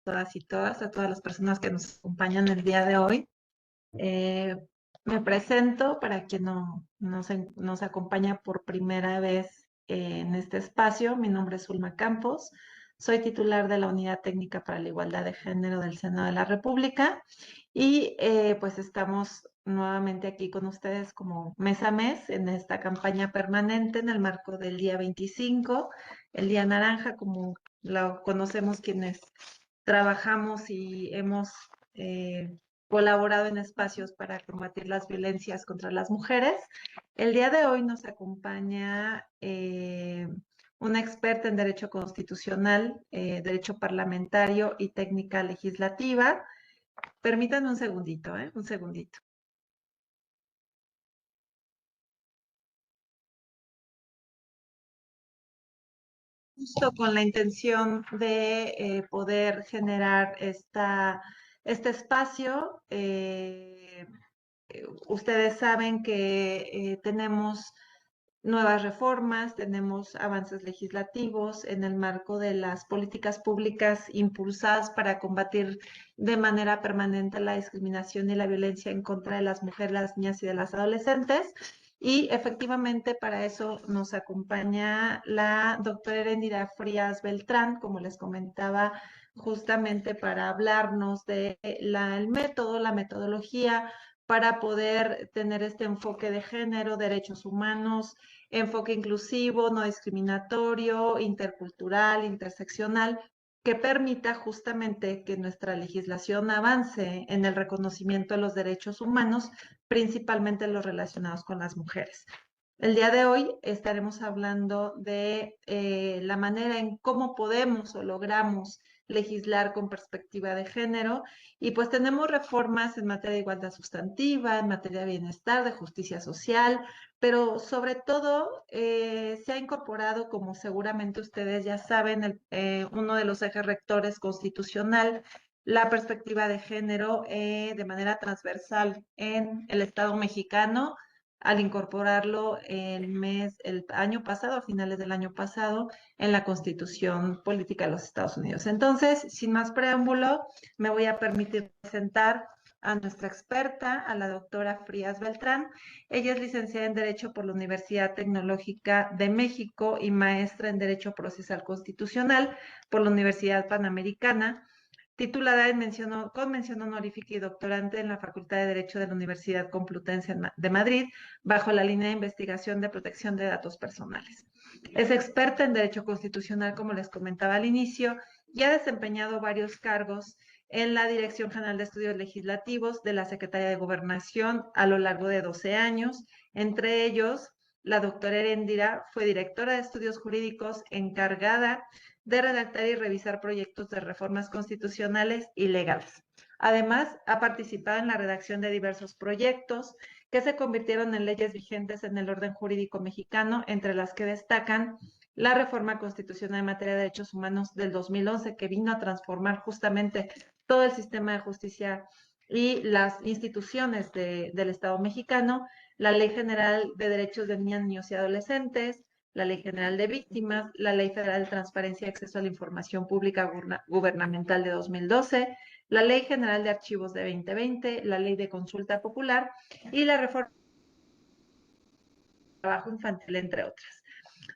todas y todas, a todas las personas que nos acompañan el día de hoy. Eh, Me presento para quien nos acompaña por primera vez en este espacio. Mi nombre es Ulma Campos, soy titular de la Unidad Técnica para la Igualdad de Género del Senado de la República y pues estamos nuevamente aquí con ustedes como mes a mes en esta campaña permanente en el marco del día 25, el Día Naranja, como lo conocemos quienes trabajamos y hemos eh, colaborado en espacios para combatir las violencias contra las mujeres. El día de hoy nos acompaña una experta en Derecho Constitucional, Derecho Parlamentario y Técnica Legislativa. Permítanme un segundito, un segundito. Justo con la intención de poder generar este espacio. Ustedes saben que tenemos nuevas reformas, tenemos avances legislativos en el marco de las políticas públicas impulsadas para combatir de manera permanente la discriminación y la violencia en contra de las mujeres, las niñas y de las adolescentes. Y efectivamente para eso nos acompaña la doctora Erendira Frías Beltrán, como les comentaba, justamente para hablarnos de el método, la metodología para poder tener este enfoque de género, derechos humanos, enfoque inclusivo, no discriminatorio, intercultural, interseccional, que permita justamente que nuestra legislación avance en el reconocimiento de los derechos humanos, principalmente los relacionados con las mujeres. El día de hoy estaremos hablando de la manera en cómo podemos o logramos legislar con perspectiva de género, y pues tenemos reformas en materia de igualdad sustantiva, en materia de bienestar, de justicia social, pero sobre todo se ha incorporado, como seguramente ustedes ya saben, uno de los ejes rectores constitucional, la perspectiva de género de manera transversal en el Estado mexicano, al incorporarlo el año pasado, a finales del año pasado, en la Constitución Política de los Estados Unidos. Entonces, sin más preámbulo, me voy a permitir presentar a nuestra experta, a la doctora Frías Beltrán. Ella es licenciada en Derecho por la Universidad Tecnológica de México y maestra en Derecho Procesal Constitucional por la Universidad Panamericana, titulada con mención honorífica y doctorante en la Facultad de Derecho de la Universidad Complutense de Madrid, bajo la línea de investigación de protección de datos personales. Es experta en Derecho Constitucional, como les comentaba al inicio, y ha desempeñado varios cargos en la Dirección General de Estudios Legislativos de la Secretaría de Gobernación a lo largo de 12 años. Entre ellos, la doctora Erendira fue directora de estudios jurídicos encargada de redactar y revisar proyectos de reformas constitucionales y legales. Además, ha participado en la redacción de diversos proyectos que se convirtieron en leyes vigentes en el orden jurídico mexicano, entre las que destacan la reforma constitucional en materia de derechos humanos del 2011, que vino a transformar justamente todo el sistema de justicia y las instituciones del Estado mexicano, la Ley General de Derechos de Niñas, Niños y Adolescentes, la Ley General de Víctimas, la Ley Federal de Transparencia y Acceso a la Información Pública Gubernamental de 2012, la Ley General de Archivos de 2020, la Ley de Consulta Popular y la Reforma del Trabajo Infantil, entre otras.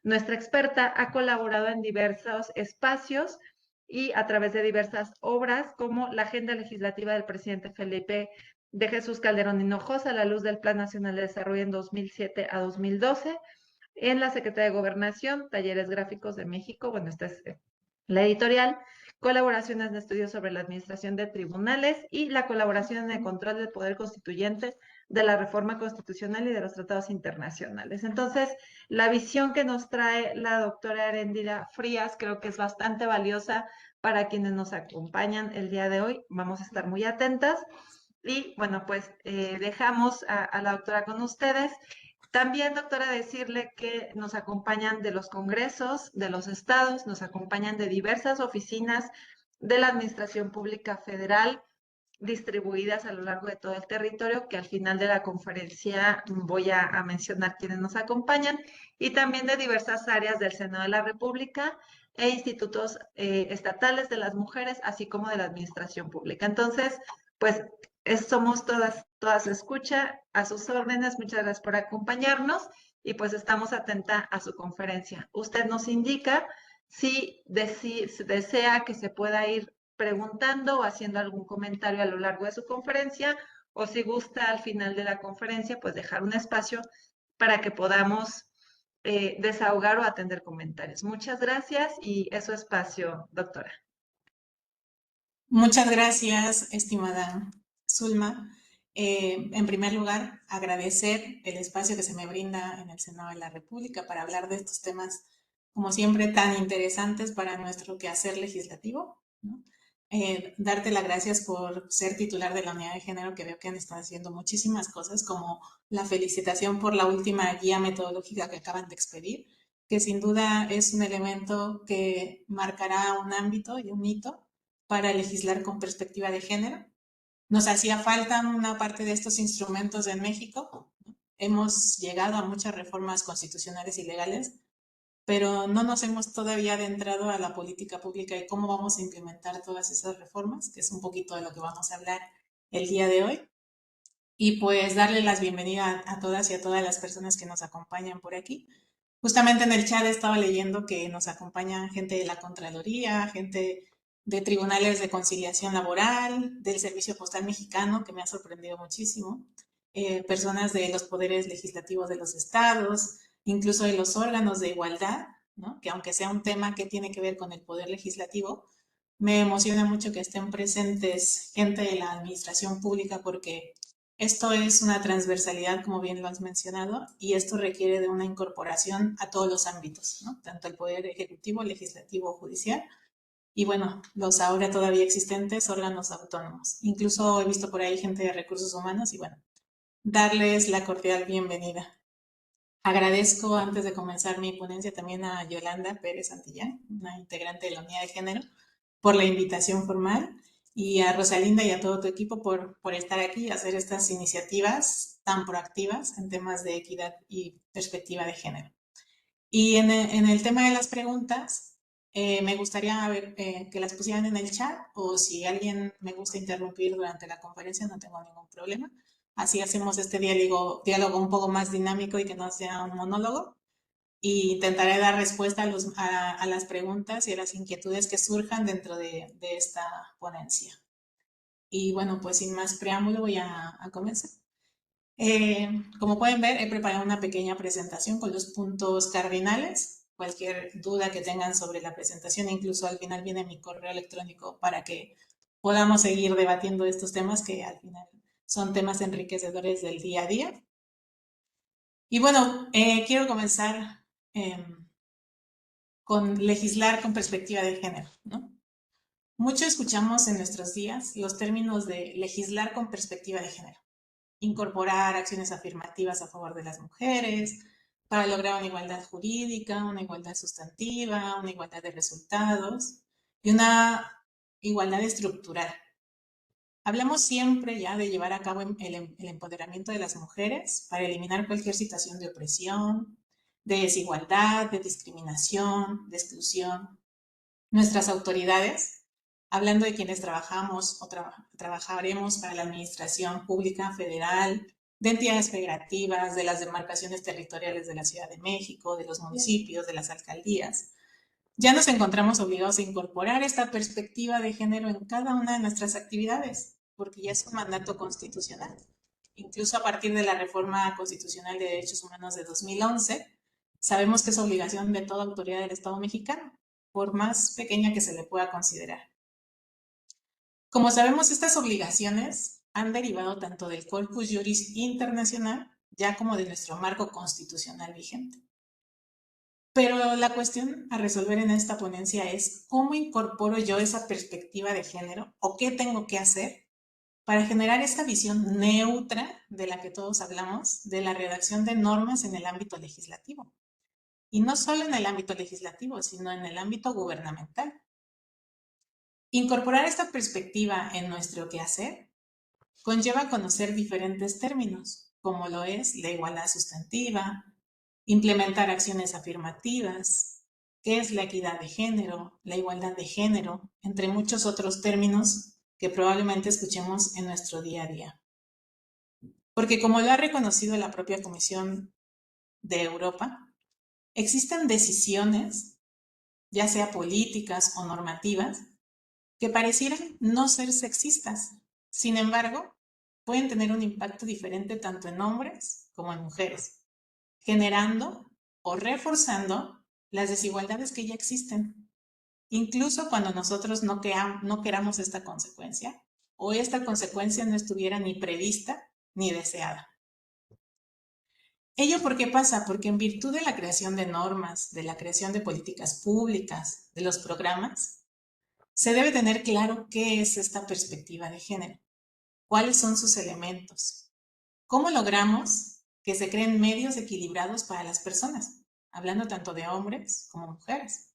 Nuestra experta ha colaborado en diversos espacios y a través de diversas obras, como la Agenda Legislativa del presidente Felipe de Jesús Calderón Hinojosa, a la luz del Plan Nacional de Desarrollo en 2007 a 2012, en la Secretaría de Gobernación, Talleres Gráficos de México, bueno, esta es la editorial, colaboraciones en estudios sobre la administración de tribunales y la colaboración en el control del poder constituyente de la reforma constitucional y de los tratados internacionales. Entonces, la visión que nos trae la doctora Erendira Frías creo que es bastante valiosa para quienes nos acompañan el día de hoy. Vamos a estar muy atentas. Y bueno, pues dejamos a la doctora con ustedes. También, doctora, decirle que nos acompañan de los congresos, de los estados, nos acompañan de diversas oficinas de la Administración Pública Federal distribuidas a lo largo de todo el territorio, que al final de la conferencia voy a mencionar quienes nos acompañan, y también de diversas áreas del Senado de la República. e institutos estatales de las mujeres, así como de la administración pública. Entonces, pues somos todas escucha, a sus órdenes. Muchas gracias por acompañarnos y pues estamos atenta a su conferencia. Usted nos indica si desea que se pueda ir preguntando o haciendo algún comentario a lo largo de su conferencia, o si gusta al final de la conferencia, pues dejar un espacio para que podamos desahogar o atender comentarios. Muchas gracias y es su espacio, doctora. Muchas gracias, estimada Zulma. En primer lugar, agradecer el espacio que se me brinda en el Senado de la República para hablar de estos temas, como siempre, tan interesantes para nuestro quehacer legislativo, ¿no? Darte las gracias por ser titular de la unidad de género, que veo que han estado haciendo muchísimas cosas, como la felicitación por la última guía metodológica que acaban de expedir, que sin duda es un elemento que marcará un ámbito y un hito para legislar con perspectiva de género. Nos hacía falta una parte de estos instrumentos en México. Hemos llegado a muchas reformas constitucionales y legales, pero no nos hemos todavía adentrado a la política pública y cómo vamos a implementar todas esas reformas, que es un poquito de lo que vamos a hablar el día de hoy. Y pues darle las bienvenidas a todas y a todas las personas que nos acompañan por aquí. Justamente en el chat estaba leyendo que nos acompaña gente de la Contraloría, gente de tribunales de conciliación laboral, del Servicio Postal Mexicano, que me ha sorprendido muchísimo, personas de los poderes legislativos de los estados, incluso de los órganos de igualdad, ¿no? Que aunque sea un tema que tiene que ver con el poder legislativo, me emociona mucho que estén presentes gente de la administración pública porque esto es una transversalidad, como bien lo has mencionado, y esto requiere de una incorporación a todos los ámbitos, ¿no? Tanto el poder ejecutivo, legislativo o judicial, y bueno, los ahora todavía existentes órganos autónomos. Incluso he visto por ahí gente de recursos humanos y bueno, darles la cordial bienvenida. Agradezco antes de comenzar mi ponencia también a Yolanda Pérez Santillán, una integrante de la unidad de género, por la invitación formal, y a Rosalinda y a todo tu equipo por estar aquí y hacer estas iniciativas tan proactivas en temas de equidad y perspectiva de género. Y en el tema de las preguntas, me gustaría ver, que las pusieran en el chat, o si alguien me gusta interrumpir durante la conferencia, no tengo ningún problema. Así hacemos este diálogo un poco más dinámico y que no sea un monólogo. Y intentaré dar respuesta a las preguntas y a las inquietudes que surjan dentro de esta ponencia. Y bueno, pues sin más preámbulo voy a comenzar. Como pueden ver, he preparado una pequeña presentación con los puntos cardinales. Cualquier duda que tengan sobre la presentación, incluso al final viene mi correo electrónico para que podamos seguir debatiendo estos temas que al final son temas enriquecedores del día a día. Y bueno, quiero comenzar con legislar con perspectiva de género, ¿no? Mucho escuchamos en nuestros días los términos de legislar con perspectiva de género, incorporar acciones afirmativas a favor de las mujeres, para lograr una igualdad jurídica, una igualdad sustantiva, una igualdad de resultados y una igualdad estructural. Hablamos siempre ya de llevar a cabo el empoderamiento de las mujeres para eliminar cualquier situación de opresión, de desigualdad, de discriminación, de exclusión. Nuestras autoridades, hablando de quienes trabajamos o trabajaremos para la administración pública federal, de entidades federativas, de las demarcaciones territoriales de la Ciudad de México, de los municipios, de las alcaldías, ya nos encontramos obligados a incorporar esta perspectiva de género en cada una de nuestras actividades, porque ya es un mandato constitucional. Incluso a partir de la Reforma Constitucional de Derechos Humanos de 2011, sabemos que es obligación de toda autoridad del Estado mexicano, por más pequeña que se le pueda considerar. Como sabemos, estas obligaciones han derivado tanto del Corpus Juris internacional, ya como de nuestro marco constitucional vigente. Pero la cuestión a resolver en esta ponencia es cómo incorporo yo esa perspectiva de género o qué tengo que hacer para generar esta visión neutra de la que todos hablamos de la redacción de normas en el ámbito legislativo. Y no solo en el ámbito legislativo, sino en el ámbito gubernamental. Incorporar esta perspectiva en nuestro quehacer conlleva conocer diferentes términos, como lo es la igualdad sustantiva, implementar acciones afirmativas, qué es la equidad de género, la igualdad de género, entre muchos otros términos que probablemente escuchemos en nuestro día a día. Porque como lo ha reconocido la propia Comisión de Europa, existen decisiones, ya sea políticas o normativas, que parecieran no ser sexistas. Sin embargo, pueden tener un impacto diferente tanto en hombres como en mujeres, generando o reforzando las desigualdades que ya existen, incluso cuando nosotros no queramos esta consecuencia o esta consecuencia no estuviera ni prevista ni deseada. ¿Ello por qué pasa? Porque en virtud de la creación de normas, de la creación de políticas públicas, de los programas, se debe tener claro qué es esta perspectiva de género, cuáles son sus elementos, cómo logramos que se creen medios equilibrados para las personas, hablando tanto de hombres como mujeres.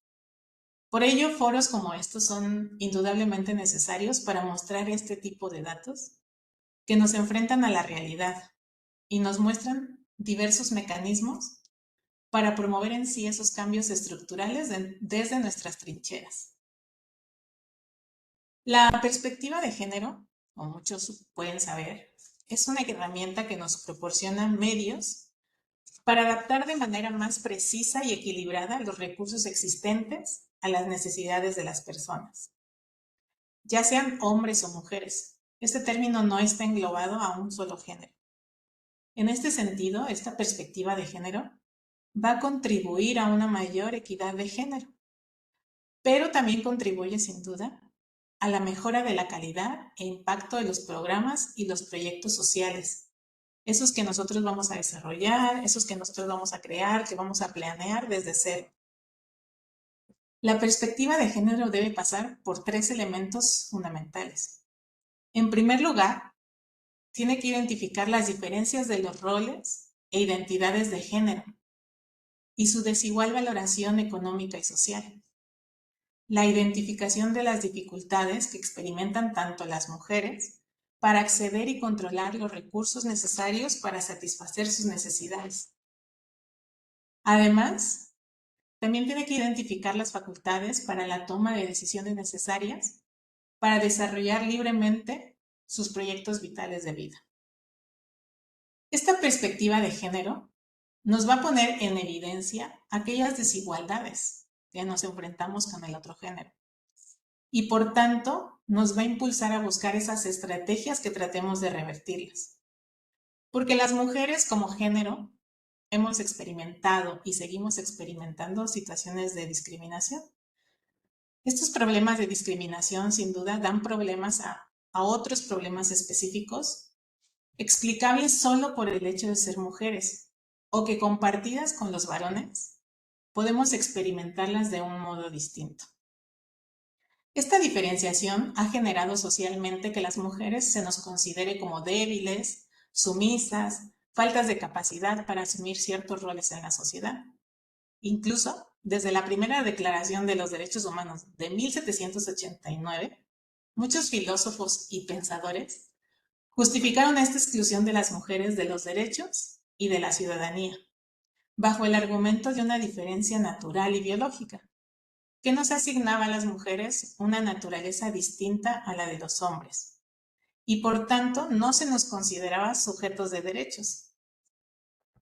Por ello, foros como estos son indudablemente necesarios para mostrar este tipo de datos que nos enfrentan a la realidad y nos muestran diversos mecanismos para promover en sí esos cambios estructurales desde nuestras trincheras. La perspectiva de género, como muchos pueden saber, es una herramienta que nos proporciona medios para adaptar de manera más precisa y equilibrada los recursos existentes a las necesidades de las personas, ya sean hombres o mujeres. Este término no está englobado a un solo género. En este sentido, esta perspectiva de género va a contribuir a una mayor equidad de género, pero también contribuye sin duda a la mejora de la calidad e impacto de los programas y los proyectos sociales, esos que nosotros vamos a desarrollar, esos que nosotros vamos a crear, que vamos a planear desde cero. La perspectiva de género debe pasar por 3 elementos fundamentales. En primer lugar, tiene que identificar las diferencias de los roles e identidades de género y su desigual valoración económica y social. La identificación de las dificultades que experimentan tanto las mujeres para acceder y controlar los recursos necesarios para satisfacer sus necesidades. Además, también tiene que identificar las facultades para la toma de decisiones necesarias para desarrollar libremente sus proyectos vitales de vida. Esta perspectiva de género nos va a poner en evidencia aquellas desigualdades que nos enfrentamos con el otro género y por tanto nos va a impulsar a buscar esas estrategias que tratemos de revertirlas. Porque las mujeres como género hemos experimentado y seguimos experimentando situaciones de discriminación. Estos problemas de discriminación sin duda dan problemas a otros problemas específicos, explicables solo por el hecho de ser mujeres, o que compartidas con los varones, podemos experimentarlas de un modo distinto. Esta diferenciación ha generado socialmente que las mujeres se nos considere como débiles, sumisas, faltas de capacidad para asumir ciertos roles en la sociedad. Incluso, desde la primera Declaración de los Derechos Humanos de 1789, muchos filósofos y pensadores justificaron esta exclusión de las mujeres de los derechos y de la ciudadanía, bajo el argumento de una diferencia natural y biológica, que nos asignaba a las mujeres una naturaleza distinta a la de los hombres, y por tanto no se nos consideraba sujetos de derechos,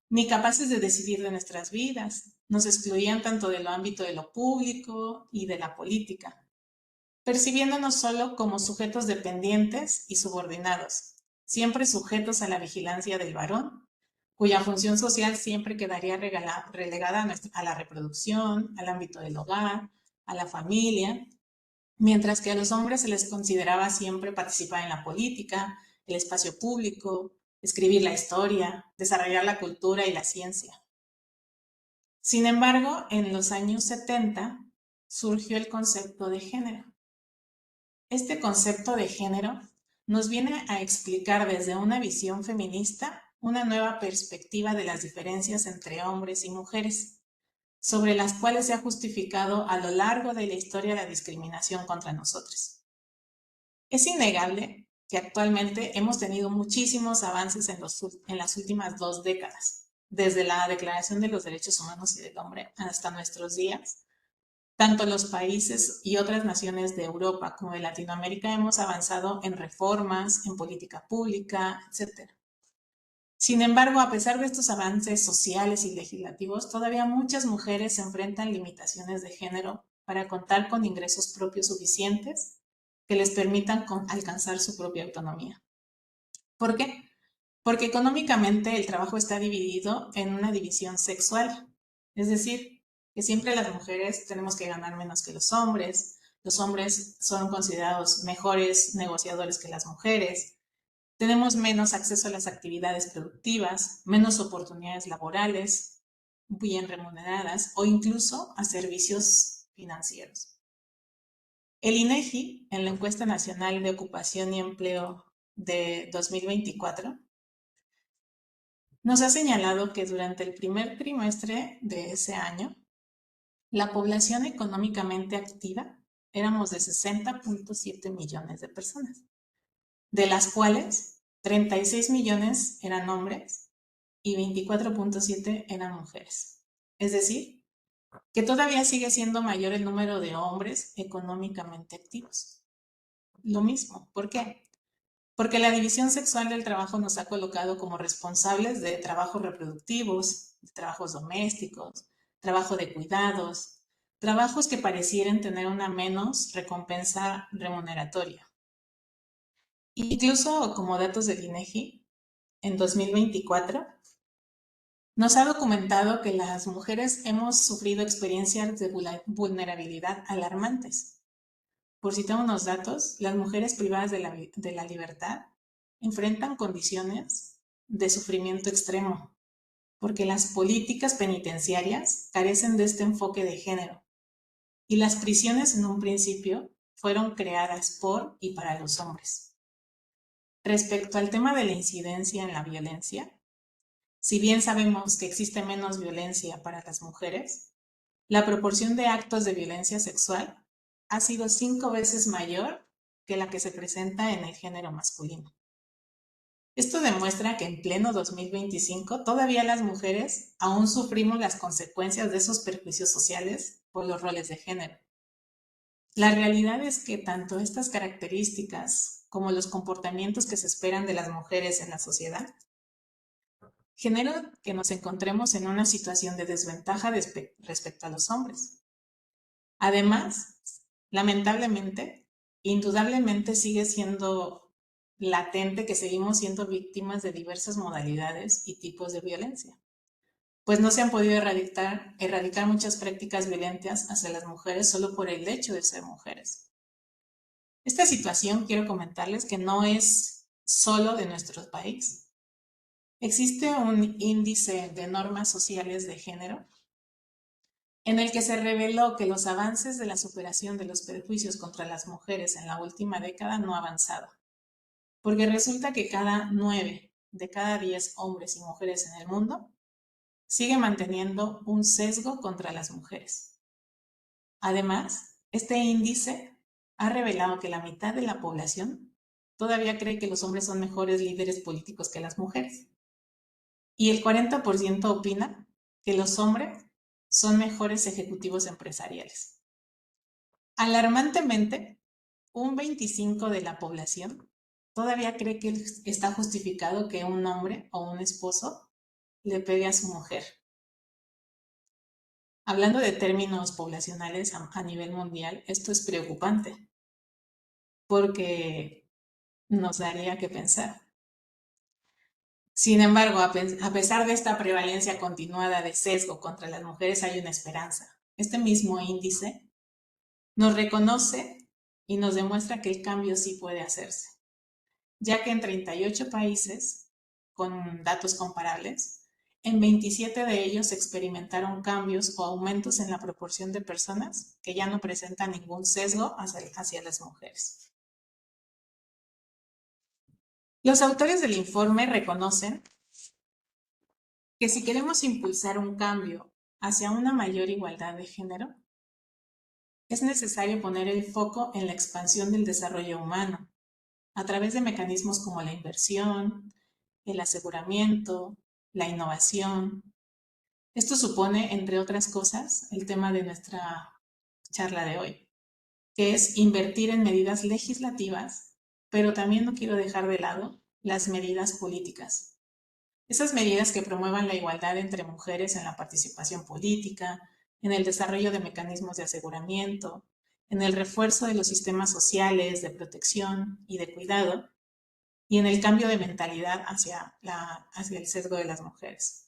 ni capaces de decidir de nuestras vidas. Nos excluían tanto del ámbito de lo público y de la política, percibiéndonos solo como sujetos dependientes y subordinados, siempre sujetos a la vigilancia del varón, cuya función social siempre quedaría relegada a la reproducción, al ámbito del hogar, a la familia, mientras que a los hombres se les consideraba siempre participar en la política, el espacio público, escribir la historia, desarrollar la cultura y la ciencia. Sin embargo, en los años 70 surgió el concepto de género. Este concepto de género nos viene a explicar desde una visión feminista una nueva perspectiva de las diferencias entre hombres y mujeres, sobre las cuales se ha justificado a lo largo de la historia la discriminación contra nosotros. Es innegable que actualmente hemos tenido muchísimos avances en las últimas 2 décadas, desde la Declaración de los Derechos Humanos y del Hombre hasta nuestros días, Tanto los países y otras naciones de Europa como de Latinoamérica hemos avanzado en reformas, en política pública, etc. Sin embargo, a pesar de estos avances sociales y legislativos, todavía muchas mujeres se enfrentan limitaciones de género para contar con ingresos propios suficientes que les permitan alcanzar su propia autonomía. ¿Por qué? Porque económicamente el trabajo está dividido en una división sexual, es decir, que siempre las mujeres tenemos que ganar menos que los hombres son considerados mejores negociadores que las mujeres, tenemos menos acceso a las actividades productivas, menos oportunidades laborales, bien remuneradas o incluso a servicios financieros. El INEGI, en la encuesta nacional de ocupación y empleo de 2024, nos ha señalado que durante el primer trimestre de ese año, la población económicamente activa éramos de 60.7 millones de personas, de las cuales 36 millones eran hombres y 24.7 eran mujeres. Es decir, que todavía sigue siendo mayor el número de hombres económicamente activos. Lo mismo, ¿por qué? Porque la división sexual del trabajo nos ha colocado como responsables de trabajos reproductivos, de trabajos domésticos, trabajo de cuidados, trabajos que parecieran tener una menos recompensa remuneratoria. Incluso como datos del INEGI, en 2024 nos ha documentado que las mujeres hemos sufrido experiencias de vulnerabilidad alarmantes. Por citar unos datos, las mujeres privadas de la libertad enfrentan condiciones de sufrimiento extremo, porque las políticas penitenciarias carecen de este enfoque de género, y las prisiones en un principio fueron creadas por y para los hombres. Respecto al tema de la incidencia en la violencia, si bien sabemos que existe menos violencia para las mujeres, la proporción de actos de violencia sexual ha sido 5 veces mayor que la que se presenta en el género masculino. Esto demuestra que en pleno 2025 todavía las mujeres aún sufrimos las consecuencias de esos perjuicios sociales por los roles de género. La realidad es que tanto estas características como los comportamientos que se esperan de las mujeres en la sociedad generan que nos encontremos en una situación de desventaja respecto a los hombres. Además, lamentablemente, indudablemente sigue siendo latente que seguimos siendo víctimas de diversas modalidades y tipos de violencia, pues no se han podido erradicar muchas prácticas violentas hacia las mujeres solo por el hecho de ser mujeres. Esta situación quiero comentarles que no es solo de nuestro país. Existe un índice de normas sociales de género en el que se reveló que los avances de la superación de los perjuicios contra las mujeres en la última década no ha avanzado, porque resulta que 9 de cada 10 hombres y mujeres en el mundo sigue manteniendo un sesgo contra las mujeres. Además, este índice ha revelado que la mitad de la población todavía cree que los hombres son mejores líderes políticos que las mujeres. Y el 40% opina que los hombres son mejores ejecutivos empresariales. Alarmantemente, un 25% de la población todavía cree que está justificado que un hombre o un esposo le pegue a su mujer. Hablando de términos poblacionales a nivel mundial, esto es preocupante porque nos daría que pensar. Sin embargo, a pesar de esta prevalencia continuada de sesgo contra las mujeres, hay una esperanza. Este mismo índice nos reconoce y nos demuestra que el cambio sí puede hacerse, ya que en 38 países, con datos comparables, en 27 de ellos se experimentaron cambios o aumentos en la proporción de personas que ya no presentan ningún sesgo hacia las mujeres. Los autores del informe reconocen que si queremos impulsar un cambio hacia una mayor igualdad de género, es necesario poner el foco en la expansión del desarrollo humano, a través de mecanismos como la inversión, el aseguramiento, la innovación. Esto supone, entre otras cosas, el tema de nuestra charla de hoy, que es invertir en medidas legislativas, pero también no quiero dejar de lado las medidas políticas. Esas medidas que promuevan la igualdad entre mujeres en la participación política, en el desarrollo de mecanismos de aseguramiento, en el refuerzo de los sistemas sociales de protección y de cuidado, y en el cambio de mentalidad hacia el sesgo de las mujeres.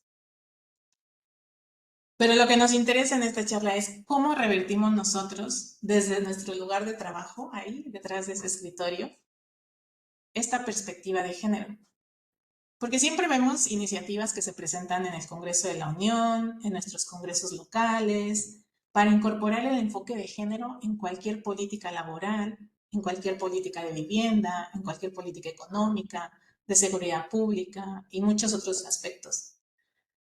Pero lo que nos interesa en esta charla es cómo revertimos nosotros, desde nuestro lugar de trabajo, ahí detrás de ese escritorio, esta perspectiva de género. Porque siempre vemos iniciativas que se presentan en el Congreso de la Unión, en nuestros congresos locales, para incorporar el enfoque de género en cualquier política laboral, en cualquier política de vivienda, en cualquier política económica, de seguridad pública y muchos otros aspectos.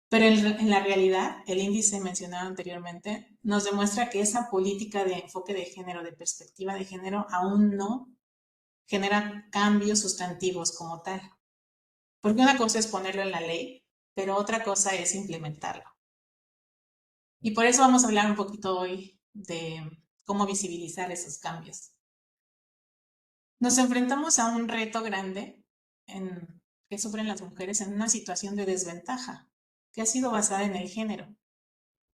Pero en la realidad, el índice mencionado anteriormente nos demuestra que esa política de enfoque de género, de perspectiva de género, aún no genera cambios sustantivos como tal. Porque una cosa es ponerlo en la ley, pero otra cosa es implementarlo. Y por eso vamos a hablar un poquito hoy de cómo visibilizar esos cambios. Nos enfrentamos a un reto grande que sufren las mujeres en una situación de desventaja, que ha sido basada en el género.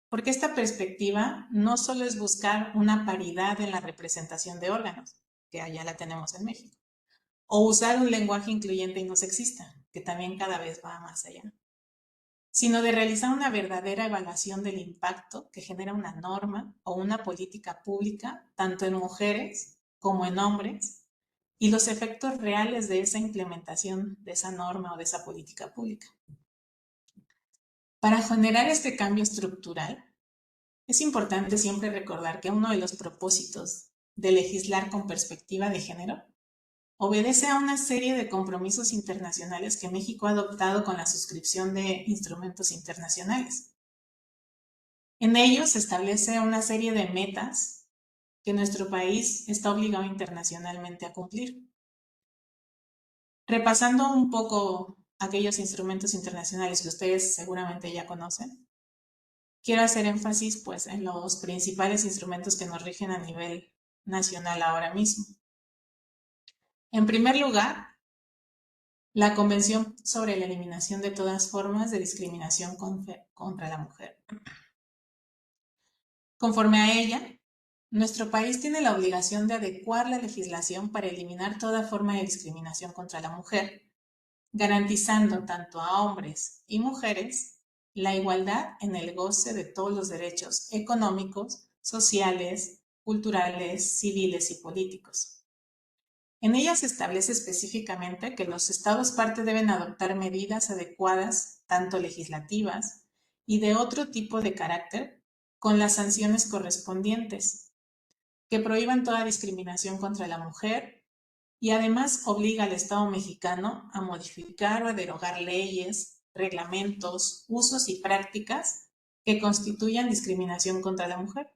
Porque esta perspectiva no solo es buscar una paridad en la representación de órganos, que allá la tenemos en México, o usar un lenguaje incluyente y no sexista, que también cada vez va más allá, sino de realizar una verdadera evaluación del impacto que genera una norma o una política pública, tanto en mujeres como en hombres, y los efectos reales de esa implementación de esa norma o de esa política pública. Para generar este cambio estructural, es importante siempre recordar que uno de los propósitos de legislar con perspectiva de género obedece a una serie de compromisos internacionales que México ha adoptado con la suscripción de instrumentos internacionales. En ellos se establece una serie de metas que nuestro país está obligado internacionalmente a cumplir. Repasando un poco aquellos instrumentos internacionales que ustedes seguramente ya conocen, quiero hacer énfasis pues en los principales instrumentos que nos rigen a nivel nacional ahora mismo. En primer lugar, la Convención sobre la Eliminación de todas formas de discriminación contra la mujer. Conforme a ella, nuestro país tiene la obligación de adecuar la legislación para eliminar toda forma de discriminación contra la mujer, garantizando tanto a hombres y mujeres la igualdad en el goce de todos los derechos económicos, sociales, culturales, civiles y políticos. En ella se establece específicamente que los Estados parte deben adoptar medidas adecuadas, tanto legislativas y de otro tipo de carácter, con las sanciones correspondientes, que prohíban toda discriminación contra la mujer y además obliga al Estado mexicano a modificar o a derogar leyes, reglamentos, usos y prácticas que constituyan discriminación contra la mujer.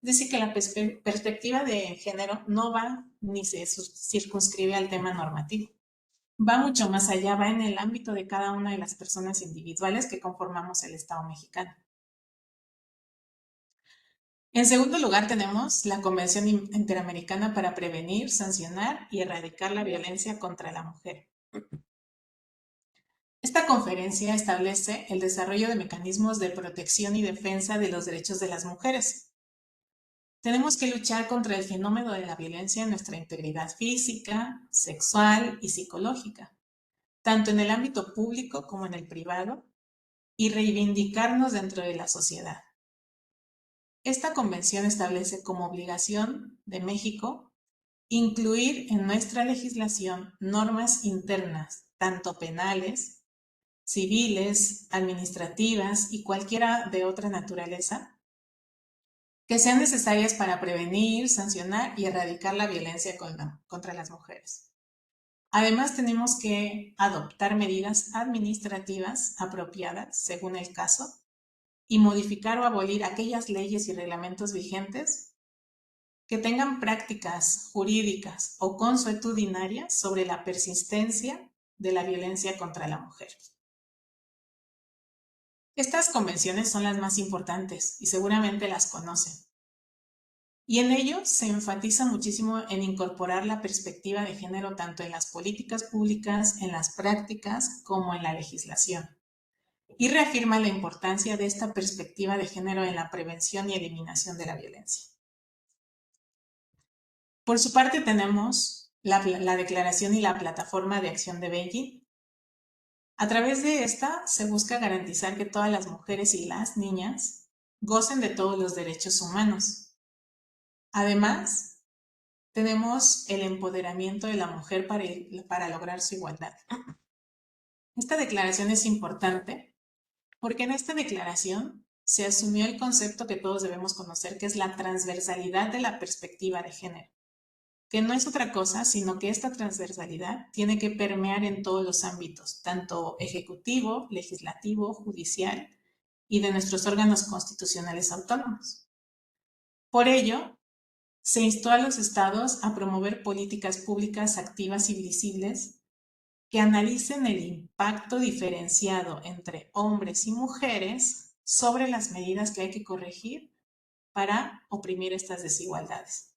Es decir, que la perspectiva de género no va ni se circunscribe al tema normativo. Va mucho más allá, va en el ámbito de cada una de las personas individuales que conformamos el Estado mexicano. En segundo lugar, tenemos la Convención Interamericana para Prevenir, Sancionar y Erradicar la Violencia contra la Mujer. Esta conferencia establece el desarrollo de mecanismos de protección y defensa de los derechos de las mujeres. Tenemos que luchar contra el fenómeno de la violencia en nuestra integridad física, sexual y psicológica, tanto en el ámbito público como en el privado, y reivindicarnos dentro de la sociedad. Esta convención establece como obligación de México incluir en nuestra legislación normas internas, tanto penales, civiles, administrativas y cualquiera de otra naturaleza, que sean necesarias para prevenir, sancionar y erradicar la violencia contra las mujeres. Además, tenemos que adoptar medidas administrativas apropiadas, según el caso, y modificar o abolir aquellas leyes y reglamentos vigentes que tengan prácticas jurídicas o consuetudinarias sobre la persistencia de la violencia contra la mujer. Estas convenciones son las más importantes y seguramente las conocen. Y en ello se enfatiza muchísimo en incorporar la perspectiva de género tanto en las políticas públicas, en las prácticas, como en la legislación. Y reafirma la importancia de esta perspectiva de género en la prevención y eliminación de la violencia. Por su parte tenemos la Declaración y la Plataforma de Acción de Beijing. A través de esta se busca garantizar que todas las mujeres y las niñas gocen de todos los derechos humanos. Además, tenemos el empoderamiento de la mujer para lograr su igualdad. Esta declaración es importante porque en esta declaración se asumió el concepto que todos debemos conocer, que es la transversalidad de la perspectiva de género, que no es otra cosa, sino que esta transversalidad tiene que permear en todos los ámbitos, tanto ejecutivo, legislativo, judicial y de nuestros órganos constitucionales autónomos. Por ello, se instó a los estados a promover políticas públicas activas y visibles que analicen el impacto diferenciado entre hombres y mujeres sobre las medidas que hay que corregir para oprimir estas desigualdades.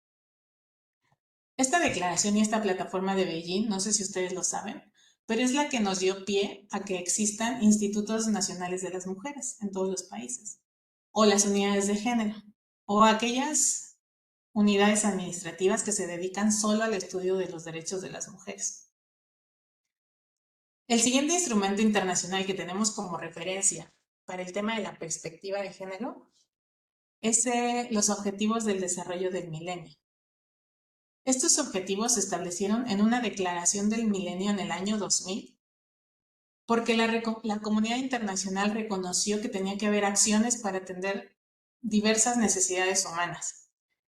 Esta declaración y esta plataforma de Beijing, no sé si ustedes lo saben, pero es la que nos dio pie a que existan institutos nacionales de las mujeres en todos los países, o las unidades de género, o aquellas unidades administrativas que se dedican solo al estudio de los derechos de las mujeres. El siguiente instrumento internacional que tenemos como referencia para el tema de la perspectiva de género es los Objetivos del Desarrollo del Milenio. Estos objetivos se establecieron en una declaración del milenio en el año 2000, porque la comunidad internacional reconoció que tenía que haber acciones para atender diversas necesidades humanas.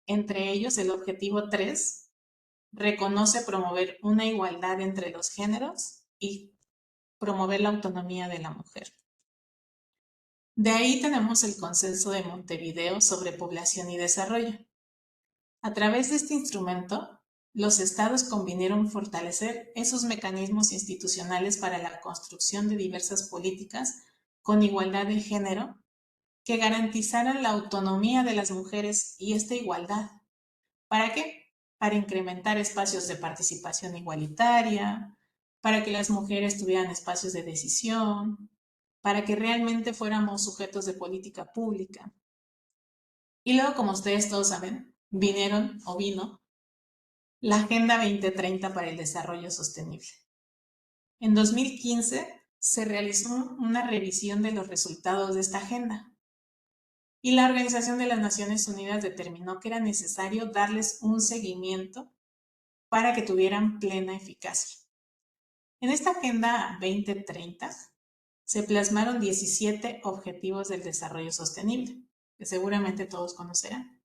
Entre ellos, el objetivo 3 reconoce promover una igualdad entre los géneros y promover la autonomía de la mujer. De ahí tenemos el Consenso de Montevideo sobre Población y Desarrollo. A través de este instrumento, los estados convinieron fortalecer esos mecanismos institucionales para la construcción de diversas políticas con igualdad de género que garantizaran la autonomía de las mujeres y esta igualdad. ¿Para qué? Para incrementar espacios de participación igualitaria, para que las mujeres tuvieran espacios de decisión, para que realmente fuéramos sujetos de política pública. Y luego, como ustedes todos saben, vino la Agenda 2030 para el Desarrollo Sostenible. En 2015 se realizó una revisión de los resultados de esta agenda y la Organización de las Naciones Unidas determinó que era necesario darles un seguimiento para que tuvieran plena eficacia. En esta Agenda 2030 se plasmaron 17 Objetivos del Desarrollo Sostenible, que seguramente todos conocerán.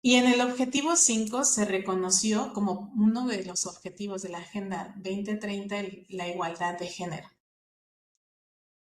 Y en el objetivo 5 se reconoció como uno de los objetivos de la Agenda 2030 la igualdad de género.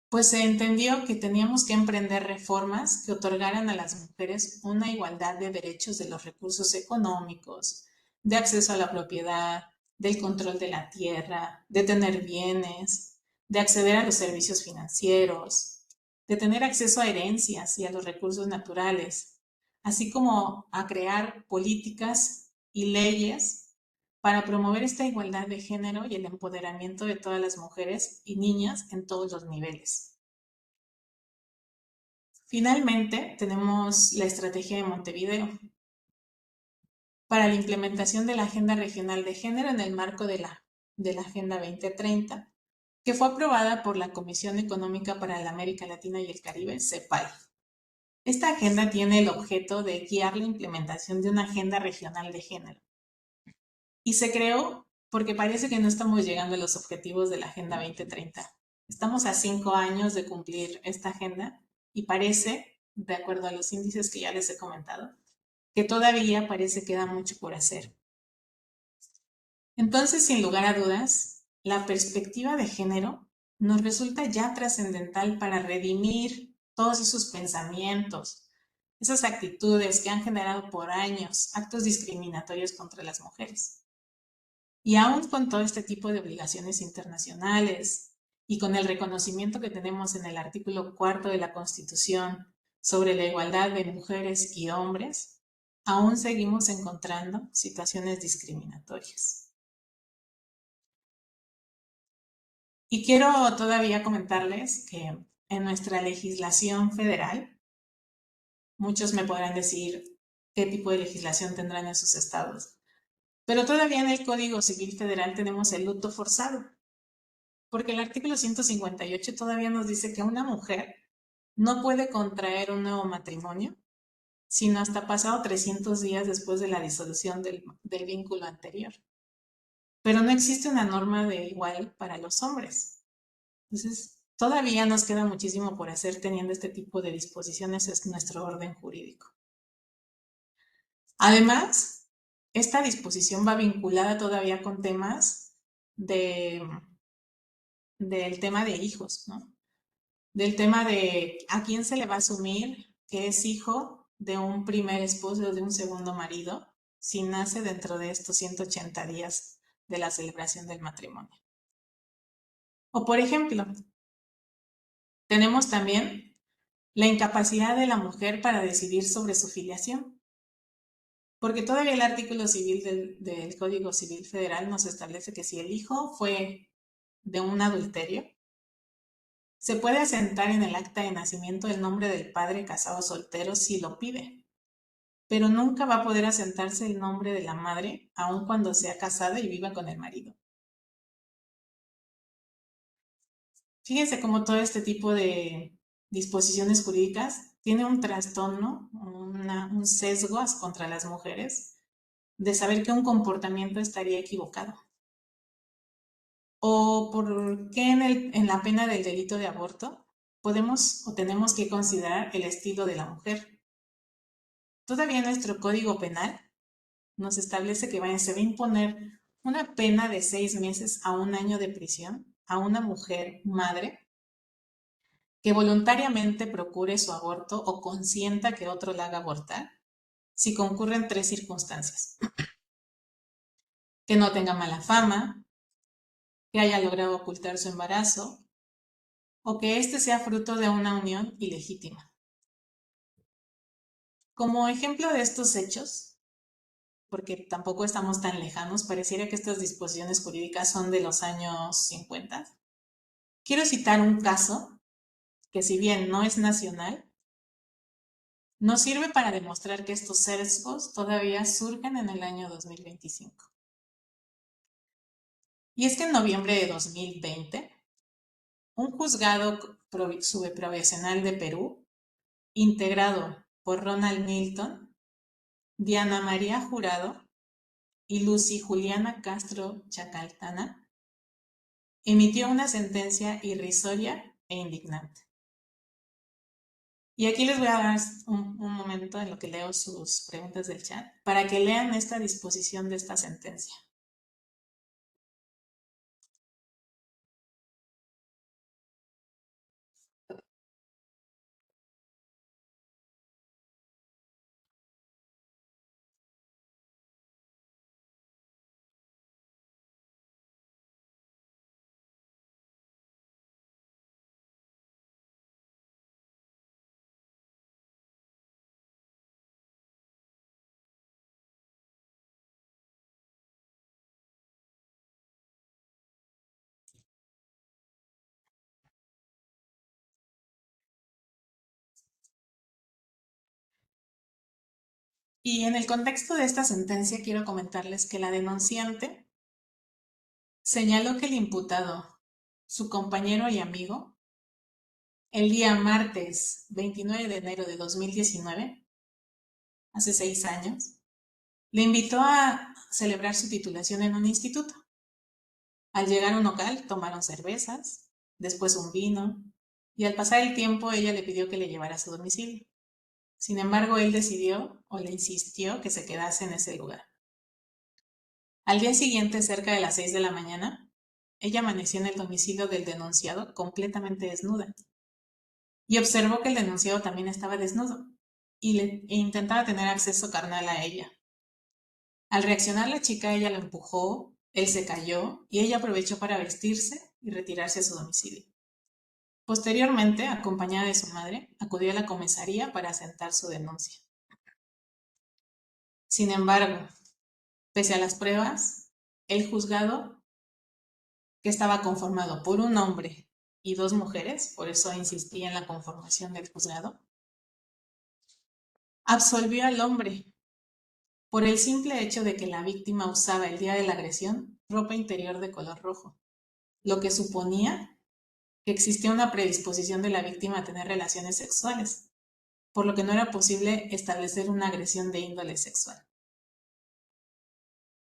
Pues se entendió que teníamos que emprender reformas que otorgaran a las mujeres una igualdad de derechos de los recursos económicos, de acceso a la propiedad, del control de la tierra, de tener bienes, de acceder a los servicios financieros, de tener acceso a herencias y a los recursos naturales, así como a crear políticas y leyes para promover esta igualdad de género y el empoderamiento de todas las mujeres y niñas en todos los niveles. Finalmente, tenemos la estrategia de Montevideo para la implementación de la Agenda Regional de Género en el marco de la Agenda 2030, que fue aprobada por la Comisión Económica para la América Latina y el Caribe, CEPAL. Esta agenda tiene el objeto de guiar la implementación de una agenda regional de género. Y se creó porque parece que no estamos llegando a los objetivos de la Agenda 2030. Estamos a 5 años de cumplir esta agenda y parece, de acuerdo a los índices que ya les he comentado, que todavía parece que queda mucho por hacer. Entonces, sin lugar a dudas, la perspectiva de género nos resulta ya trascendental para redimir todos esos pensamientos, esas actitudes que han generado por años actos discriminatorios contra las mujeres. Y aún con todo este tipo de obligaciones internacionales y con el reconocimiento que tenemos en el artículo 4 de la Constitución sobre la igualdad de mujeres y hombres, aún seguimos encontrando situaciones discriminatorias. Y quiero todavía comentarles que en nuestra legislación federal, muchos me podrán decir qué tipo de legislación tendrán en sus estados, pero todavía en el Código Civil Federal tenemos el luto forzado, porque el artículo 158 todavía nos dice que una mujer no puede contraer un nuevo matrimonio sino hasta pasado 300 días después de la disolución del vínculo anterior. Pero no existe una norma de igual para los hombres. Entonces, todavía nos queda muchísimo por hacer teniendo este tipo de disposiciones en nuestro orden jurídico. Además, esta disposición va vinculada todavía con temas del tema de hijos, ¿no? Del tema de a quién se le va a asumir que es hijo de un primer esposo o de un segundo marido si nace dentro de estos 180 días de la celebración del matrimonio. O por ejemplo, tenemos también la incapacidad de la mujer para decidir sobre su filiación, porque todavía el artículo civil del Código Civil Federal nos establece que si el hijo fue de un adulterio, se puede asentar en el acta de nacimiento el nombre del padre casado soltero si lo pide, pero nunca va a poder asentarse el nombre de la madre, aun cuando sea casada y viva con el marido. Fíjense cómo todo este tipo de disposiciones jurídicas tiene un trastorno, un sesgo contra las mujeres de saber que un comportamiento estaría equivocado. O por qué en la pena del delito de aborto podemos o tenemos que considerar el estilo de la mujer. Todavía nuestro Código Penal nos establece que se va a imponer una pena de 6 meses a 1 año de prisión a una mujer madre que voluntariamente procure su aborto o consienta que otro la haga abortar si concurren 3 circunstancias. Que no tenga mala fama, que haya logrado ocultar su embarazo o que éste sea fruto de una unión ilegítima. Como ejemplo de estos hechos, porque tampoco estamos tan lejanos, pareciera que estas disposiciones jurídicas son de los años 50. Quiero citar un caso que, si bien no es nacional, nos sirve para demostrar que estos sesgos todavía surgen en el año 2025. Y es que en noviembre de 2020, un juzgado subprovincial de Perú, integrado por Ronald Milton, Diana María Jurado y Lucy Juliana Castro Chacaltana, emitió una sentencia irrisoria e indignante. Y aquí les voy a dar un momento en lo que leo sus preguntas del chat para que lean esta disposición de esta sentencia. Y en el contexto de esta sentencia quiero comentarles que la denunciante señaló que el imputado, su compañero y amigo, el día martes 29 de enero de 2019, hace 6 años, le invitó a celebrar su titulación en un instituto. Al llegar a un local, tomaron cervezas, después un vino, y al pasar el tiempo ella le pidió que le llevara a su domicilio. Sin embargo, él decidió o le insistió que se quedase en ese lugar. Al día siguiente, cerca de las 6 de la mañana, ella amaneció en el domicilio del denunciado completamente desnuda y observó que el denunciado también estaba desnudo e intentaba tener acceso carnal a ella. Al reaccionar la chica, ella lo empujó, él se cayó y ella aprovechó para vestirse y retirarse a su domicilio. Posteriormente, acompañada de su madre, acudió a la comisaría para asentar su denuncia. Sin embargo, pese a las pruebas, el juzgado, que estaba conformado por un hombre y dos mujeres, por eso insistí en la conformación del juzgado, absolvió al hombre por el simple hecho de que la víctima usaba el día de la agresión ropa interior de color rojo, lo que suponía que existía una predisposición de la víctima a tener relaciones sexuales, por lo que no era posible establecer una agresión de índole sexual.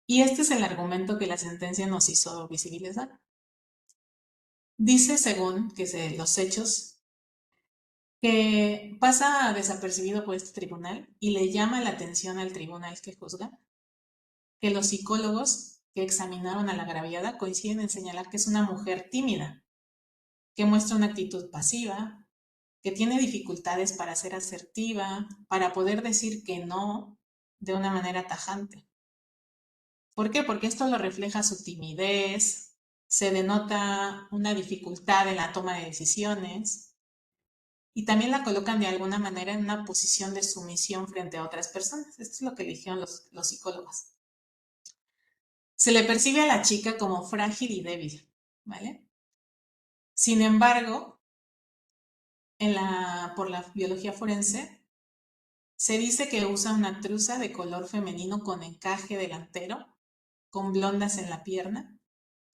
Y este es el argumento que la sentencia nos hizo visibilizar. Dice, según que los hechos, que pasa desapercibido por este tribunal y le llama la atención al tribunal que juzga, que los psicólogos que examinaron a la agraviada coinciden en señalar que es una mujer tímida, que muestra una actitud pasiva, que tiene dificultades para ser asertiva, para poder decir que no de una manera tajante. ¿Por qué? Porque esto lo refleja su timidez, se denota una dificultad en la toma de decisiones y también la colocan de alguna manera en una posición de sumisión frente a otras personas. Esto es lo que eligieron los psicólogos. Se le percibe a la chica como frágil y débil, ¿vale? Sin embargo, por la biología forense, se dice que usa una truza de color femenino con encaje delantero, con blondas en la pierna,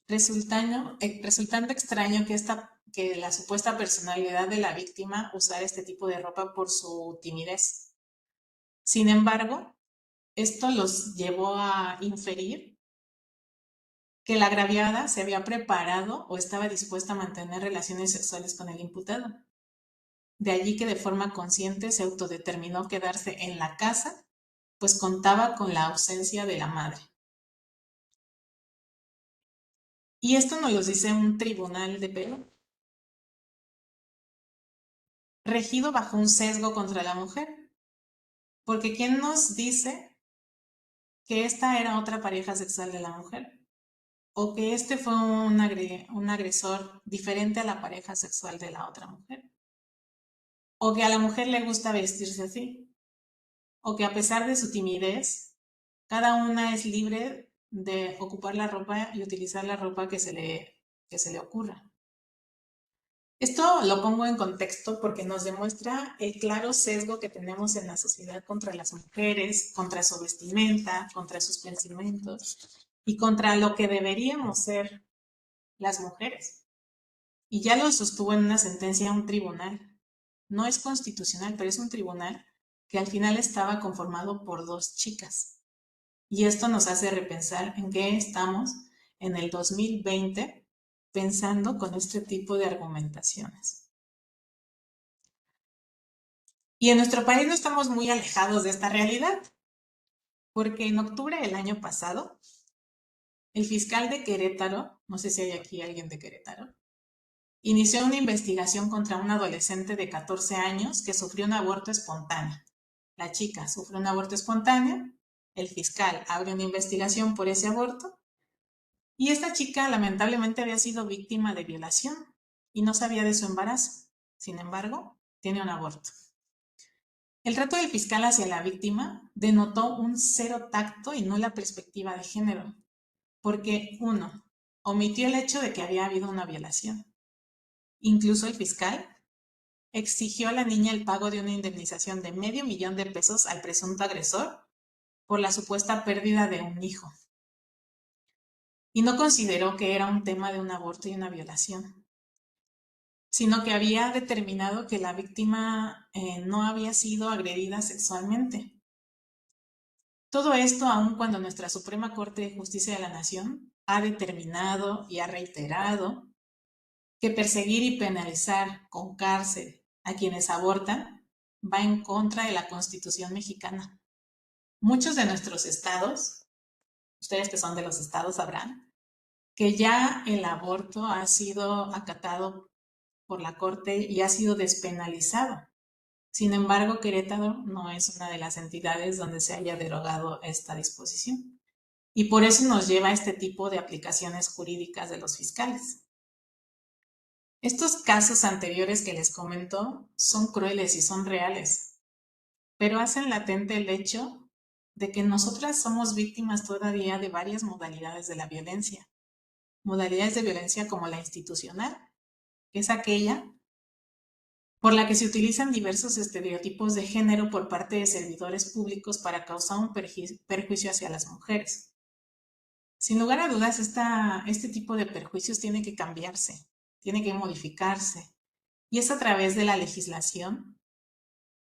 resultando extraño que la supuesta personalidad de la víctima usara este tipo de ropa por su timidez. Sin embargo, esto los llevó a inferir que la agraviada se había preparado o estaba dispuesta a mantener relaciones sexuales con el imputado. De allí que de forma consciente se autodeterminó quedarse en la casa, pues contaba con la ausencia de la madre. Y esto nos lo dice un tribunal de Perú, regido bajo un sesgo contra la mujer. Porque ¿quién nos dice que esta era otra pareja sexual de la mujer? O que este fue un agresor diferente a la pareja sexual de la otra mujer. O que a la mujer le gusta vestirse así. O que a pesar de su timidez, cada una es libre de ocupar la ropa y utilizar la ropa que se le ocurra. Esto lo pongo en contexto porque nos demuestra el claro sesgo que tenemos en la sociedad contra las mujeres, contra su vestimenta, contra sus pensamientos y contra lo que deberíamos ser las mujeres. Y ya lo sostuvo en una sentencia un tribunal. No es constitucional, pero es un tribunal que al final estaba conformado por dos chicas. Y esto nos hace repensar en qué estamos en el 2020 pensando con este tipo de argumentaciones. Y en nuestro país no estamos muy alejados de esta realidad, porque en octubre del año pasado, el fiscal de Querétaro, no sé si hay aquí alguien de Querétaro, inició una investigación contra un adolescente de 14 años que sufrió un aborto espontáneo. La chica sufrió un aborto espontáneo, el fiscal abre una investigación por ese aborto y esta chica lamentablemente había sido víctima de violación y no sabía de su embarazo. Sin embargo, tiene un aborto. El trato del fiscal hacia la víctima denotó un cero tacto y nula perspectiva de género, porque, uno, omitió el hecho de que había habido una violación. Incluso el fiscal exigió a la niña el pago de una indemnización de $500,000 al presunto agresor por la supuesta pérdida de un hijo. Y no consideró que era un tema de un aborto y una violación, sino que había determinado que la víctima no había sido agredida sexualmente. Todo esto aun cuando nuestra Suprema Corte de Justicia de la Nación ha determinado y ha reiterado que perseguir y penalizar con cárcel a quienes abortan va en contra de la Constitución mexicana. Muchos de nuestros estados, ustedes que son de los estados sabrán, que ya el aborto ha sido acatado por la Corte y ha sido despenalizado. Sin embargo, Querétaro no es una de las entidades donde se haya derogado esta disposición. Y por eso nos lleva a este tipo de aplicaciones jurídicas de los fiscales. Estos casos anteriores que les comento son crueles y son reales, pero hacen latente el hecho de que nosotras somos víctimas todavía de varias modalidades de la violencia. Modalidades de violencia como la institucional, que es aquella por la que se utilizan diversos estereotipos de género por parte de servidores públicos para causar un perjuicio hacia las mujeres. Sin lugar a dudas, este tipo de perjuicios tiene que cambiarse, tiene que modificarse, y es a través de la legislación,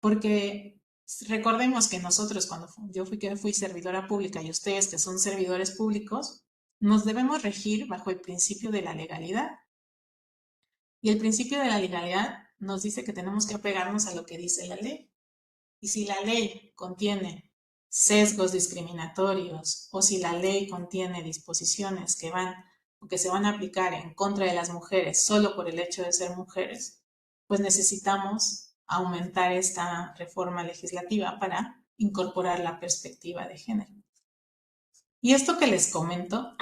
porque recordemos que nosotros, cuando yo fui servidora pública y ustedes que son servidores públicos, nos debemos regir bajo el principio de la legalidad. Y el principio de la legalidad nos dice que tenemos que apegarnos a lo que dice la ley. Y si la ley contiene sesgos discriminatorios o si la ley contiene disposiciones que se van a aplicar en contra de las mujeres solo por el hecho de ser mujeres, pues necesitamos aumentar esta reforma legislativa para incorporar la perspectiva de género. Y esto que les comento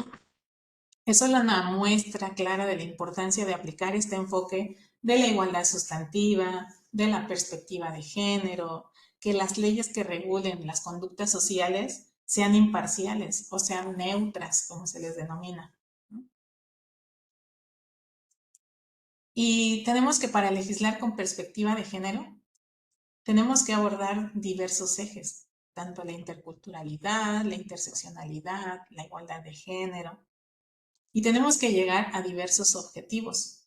es solo una muestra clara de la importancia de aplicar este enfoque de la igualdad sustantiva, de la perspectiva de género, que las leyes que regulen las conductas sociales sean imparciales o sean neutras, como se les denomina. Y tenemos que, para legislar con perspectiva de género, tenemos que abordar diversos ejes, tanto la interculturalidad, la interseccionalidad, la igualdad de género, y tenemos que llegar a diversos objetivos.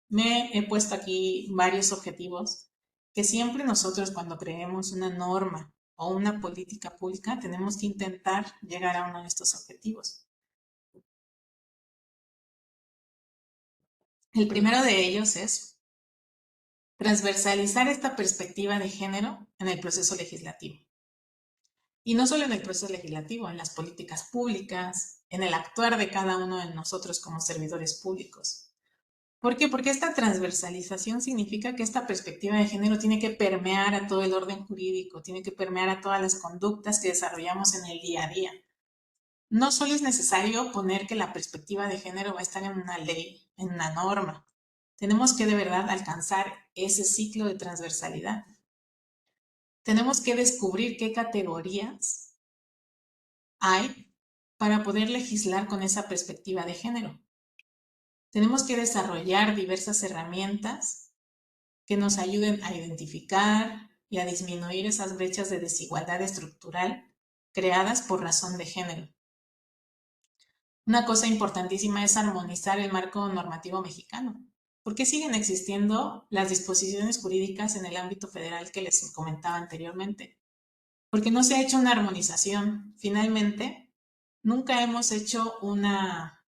Me he puesto aquí varios objetivos que siempre nosotros cuando creemos una norma o una política pública tenemos que intentar llegar a uno de estos objetivos. El primero de ellos es transversalizar esta perspectiva de género en el proceso legislativo. Y no solo en el proceso legislativo, en las políticas públicas, en el actuar de cada uno de nosotros como servidores públicos. ¿Por qué? Porque esta transversalización significa que esta perspectiva de género tiene que permear a todo el orden jurídico, tiene que permear a todas las conductas que desarrollamos en el día a día. No solo es necesario poner que la perspectiva de género va a estar en una ley, en una norma. Tenemos que de verdad alcanzar ese ciclo de transversalidad. Tenemos que descubrir qué categorías hay para poder legislar con esa perspectiva de género. Tenemos que desarrollar diversas herramientas que nos ayuden a identificar y a disminuir esas brechas de desigualdad estructural creadas por razón de género. Una cosa importantísima es armonizar el marco normativo mexicano. ¿Por qué siguen existiendo las disposiciones jurídicas en el ámbito federal que les comentaba anteriormente? Porque no se ha hecho una armonización. Finalmente, nunca hemos hecho una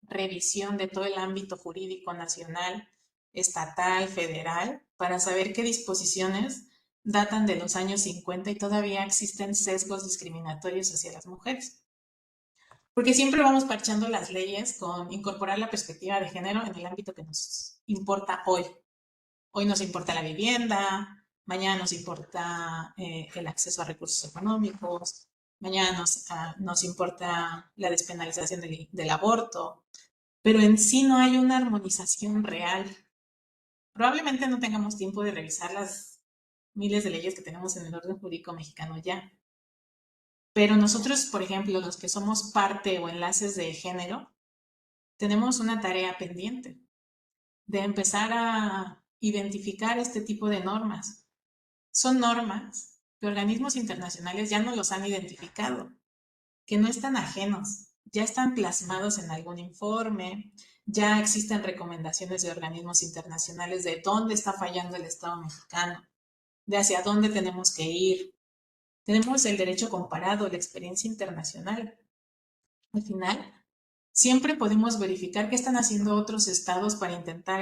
revisión de todo el ámbito jurídico nacional, estatal, federal, para saber qué disposiciones datan de los años 50 y todavía existen sesgos discriminatorios hacia las mujeres. Porque siempre vamos parchando las leyes con incorporar la perspectiva de género en el ámbito que nos importa hoy. Hoy nos importa la vivienda, mañana nos importa el acceso a recursos económicos, mañana nos importa la despenalización del aborto, pero en sí no hay una armonización real. Probablemente no tengamos tiempo de revisar las miles de leyes que tenemos en el orden jurídico mexicano ya. Pero nosotros, por ejemplo, los que somos parte o enlaces de género, tenemos una tarea pendiente de empezar a identificar este tipo de normas. Son normas que organismos internacionales ya no los han identificado, que no están ajenos, ya están plasmados en algún informe, ya existen recomendaciones de organismos internacionales de dónde está fallando el Estado mexicano, de hacia dónde tenemos que ir. Tenemos el derecho comparado, la experiencia internacional. Al final, siempre podemos verificar qué están haciendo otros estados para intentar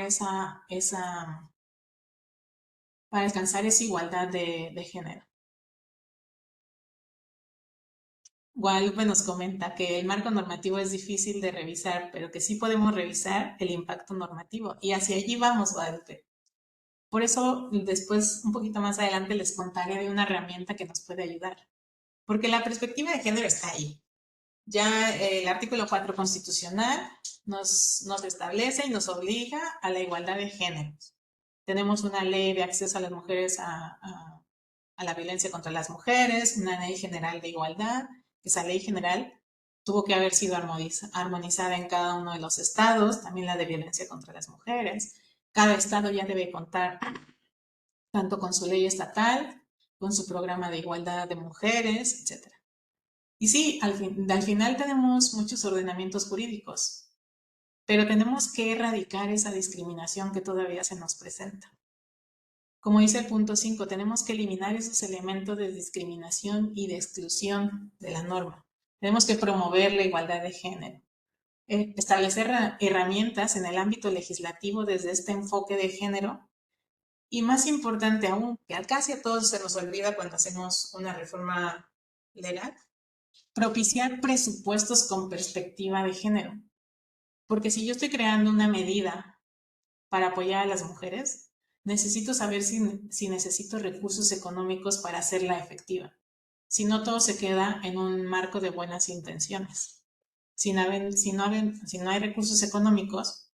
para alcanzar esa igualdad de género. Guadalupe nos comenta que el marco normativo es difícil de revisar, pero que sí podemos revisar el impacto normativo. Y hacia allí vamos, Guadalupe. Por eso, después, un poquito más adelante, les contaré de una herramienta que nos puede ayudar. Porque la perspectiva de género está ahí. Ya el artículo 4 constitucional nos establece y nos obliga a la igualdad de géneros. Tenemos una ley de acceso a las mujeres a la violencia contra las mujeres, una ley general de igualdad. Esa ley general tuvo que haber sido armonizada en cada uno de los estados, también la de violencia contra las mujeres. Cada estado ya debe contar tanto con su ley estatal, con su programa de igualdad de mujeres, etc. Y sí, al final tenemos muchos ordenamientos jurídicos, pero tenemos que erradicar esa discriminación que todavía se nos presenta. Como dice el punto 5, tenemos que eliminar esos elementos de discriminación y de exclusión de la norma. Tenemos que promover la igualdad de género. Establecer herramientas en el ámbito legislativo desde este enfoque de género. Y más importante aún, que casi a todos se nos olvida cuando hacemos una reforma legal, propiciar presupuestos con perspectiva de género. Porque si yo estoy creando una medida para apoyar a las mujeres, necesito saber si necesito recursos económicos para hacerla efectiva. Si no, todo se queda en un marco de buenas intenciones. Si no hay recursos económicos,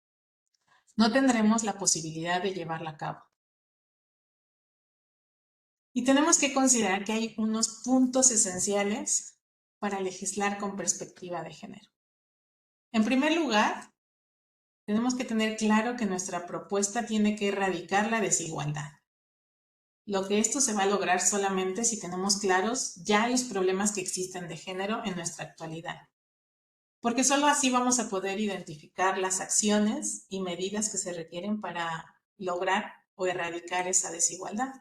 no tendremos la posibilidad de llevarla a cabo. Y tenemos que considerar que hay unos puntos esenciales para legislar con perspectiva de género. En primer lugar, tenemos que tener claro que nuestra propuesta tiene que erradicar la desigualdad. Lo que esto se va a lograr solamente si tenemos claros ya los problemas que existen de género en nuestra actualidad. Porque solo así vamos a poder identificar las acciones y medidas que se requieren para lograr o erradicar esa desigualdad.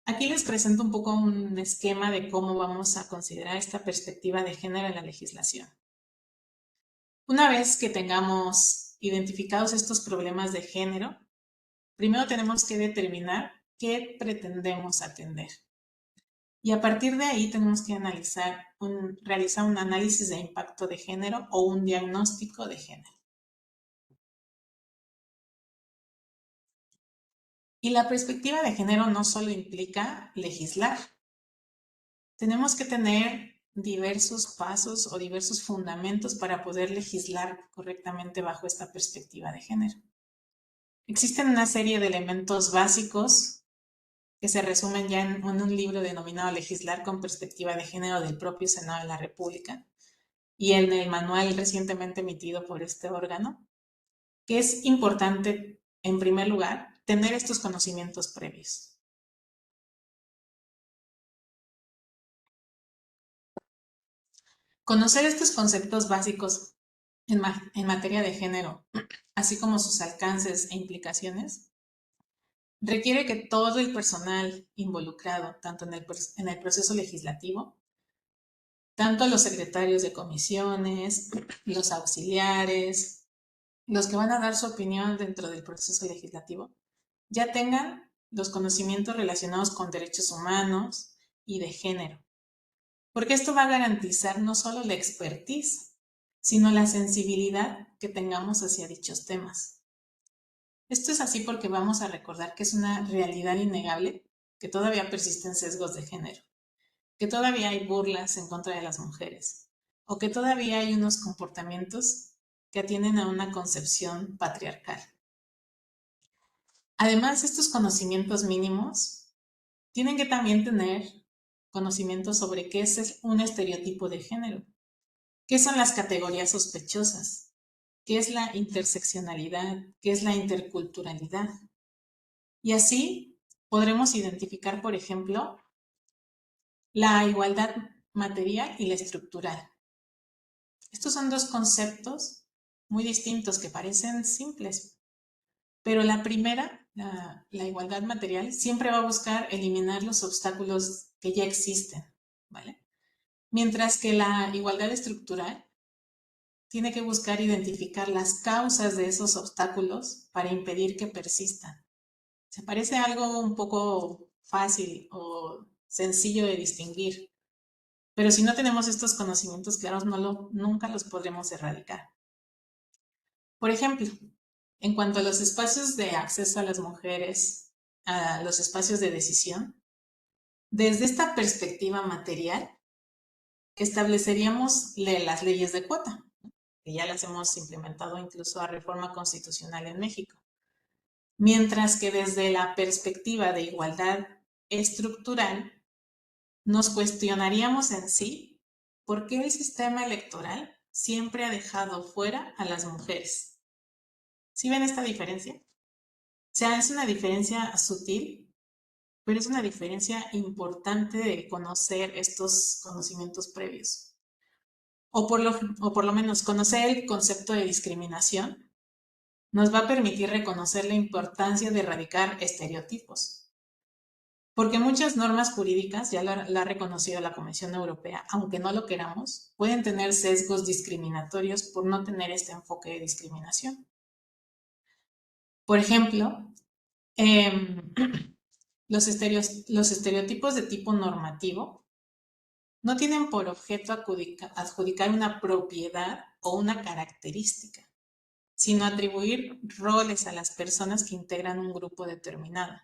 Aquí les presento un poco un esquema de cómo vamos a considerar esta perspectiva de género en la legislación. Una vez que tengamos identificados estos problemas de género, primero tenemos que determinar qué pretendemos atender. Y a partir de ahí tenemos que realizar un análisis de impacto de género o un diagnóstico de género. Y la perspectiva de género no solo implica legislar. Tenemos que tener diversos pasos o diversos fundamentos para poder legislar correctamente bajo esta perspectiva de género. Existen una serie de elementos básicos que se resumen ya en un libro denominado Legislar con perspectiva de género del propio Senado de la República y en el manual recientemente emitido por este órgano, que es importante, en primer lugar, tener estos conocimientos previos. Conocer estos conceptos básicos en materia de género, así como sus alcances e implicaciones, requiere que todo el personal involucrado, tanto en el proceso legislativo, tanto los secretarios de comisiones, los auxiliares, los que van a dar su opinión dentro del proceso legislativo, ya tengan los conocimientos relacionados con derechos humanos y de género. Porque esto va a garantizar no solo la expertise, sino la sensibilidad que tengamos hacia dichos temas. Esto es así porque vamos a recordar que es una realidad innegable que todavía persisten sesgos de género, que todavía hay burlas en contra de las mujeres, o que todavía hay unos comportamientos que atienden a una concepción patriarcal. Además, estos conocimientos mínimos tienen que también tener conocimientos sobre qué es un estereotipo de género, qué son las categorías sospechosas, qué es la interseccionalidad, qué es la interculturalidad. Y así podremos identificar, por ejemplo, la igualdad material y la estructural. Estos son dos conceptos muy distintos que parecen simples, pero la primera, la igualdad material, siempre va a buscar eliminar los obstáculos que ya existen, ¿vale? Mientras que la igualdad estructural tiene que buscar identificar las causas de esos obstáculos para impedir que persistan. Se parece algo un poco fácil o sencillo de distinguir, pero si no tenemos estos conocimientos claros, nunca los podremos erradicar. Por ejemplo, en cuanto a los espacios de acceso a las mujeres, a los espacios de decisión, desde esta perspectiva material, estableceríamos las leyes de cuota, que ya las hemos implementado incluso a reforma constitucional en México. Mientras que desde la perspectiva de igualdad estructural, nos cuestionaríamos en sí por qué el sistema electoral siempre ha dejado fuera a las mujeres. ¿Sí ven esta diferencia? O sea, es una diferencia sutil, pero es una diferencia importante de conocer estos conocimientos previos. O por lo menos conocer el concepto de discriminación nos va a permitir reconocer la importancia de erradicar estereotipos. Porque muchas normas jurídicas, ya lo ha reconocido la Comisión Europea, aunque no lo queramos, pueden tener sesgos discriminatorios por no tener este enfoque de discriminación. Por ejemplo, los estereotipos de tipo normativo no tienen por objeto adjudicar una propiedad o una característica, sino atribuir roles a las personas que integran un grupo determinado.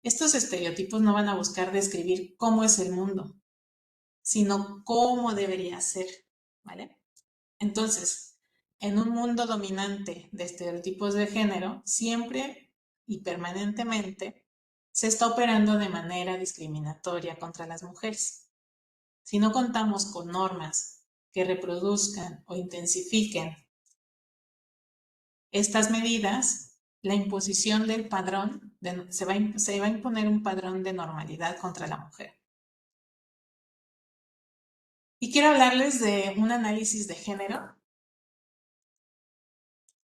Estos estereotipos no van a buscar describir cómo es el mundo, sino cómo debería ser, ¿vale? Entonces, en un mundo dominante de estereotipos de género, siempre y permanentemente se está operando de manera discriminatoria contra las mujeres. Si no contamos con normas que reproduzcan o intensifiquen estas medidas, la imposición del padrón, se va a imponer un padrón de normalidad contra la mujer. Y quiero hablarles de un análisis de género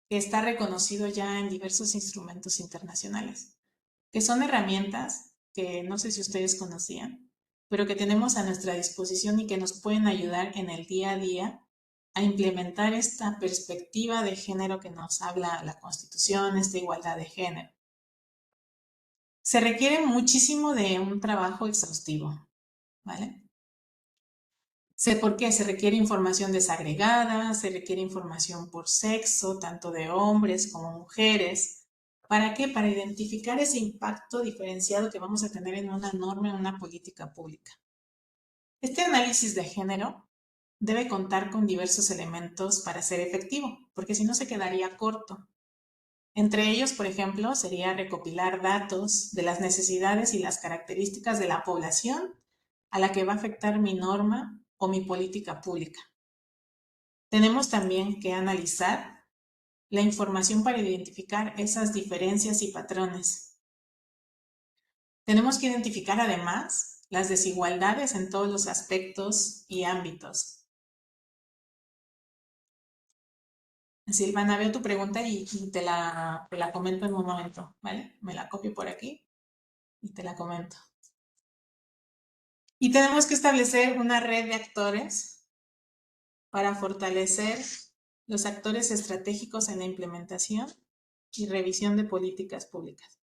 que está reconocido ya en diversos instrumentos internacionales, que son herramientas que no sé si ustedes conocían, pero que tenemos a nuestra disposición y que nos pueden ayudar en el día a día a implementar esta perspectiva de género que nos habla la Constitución, esta igualdad de género. Se requiere muchísimo de un trabajo exhaustivo, ¿vale? ¿Por qué? Se requiere información desagregada, se requiere información por sexo, tanto de hombres como mujeres. ¿Para qué? Para identificar ese impacto diferenciado que vamos a tener en una norma, en una política pública. Este análisis de género debe contar con diversos elementos para ser efectivo, porque si no se quedaría corto. Entre ellos, por ejemplo, sería recopilar datos de las necesidades y las características de la población a la que va a afectar mi norma o mi política pública. Tenemos también que analizar la información para identificar esas diferencias y patrones. Tenemos que identificar además las desigualdades en todos los aspectos y ámbitos. Silvana, veo tu pregunta y te la comento en un momento, ¿vale? Me la copio por aquí y te la comento. Y tenemos que establecer una red de actores para fortalecer los actores estratégicos en la implementación y revisión de políticas públicas.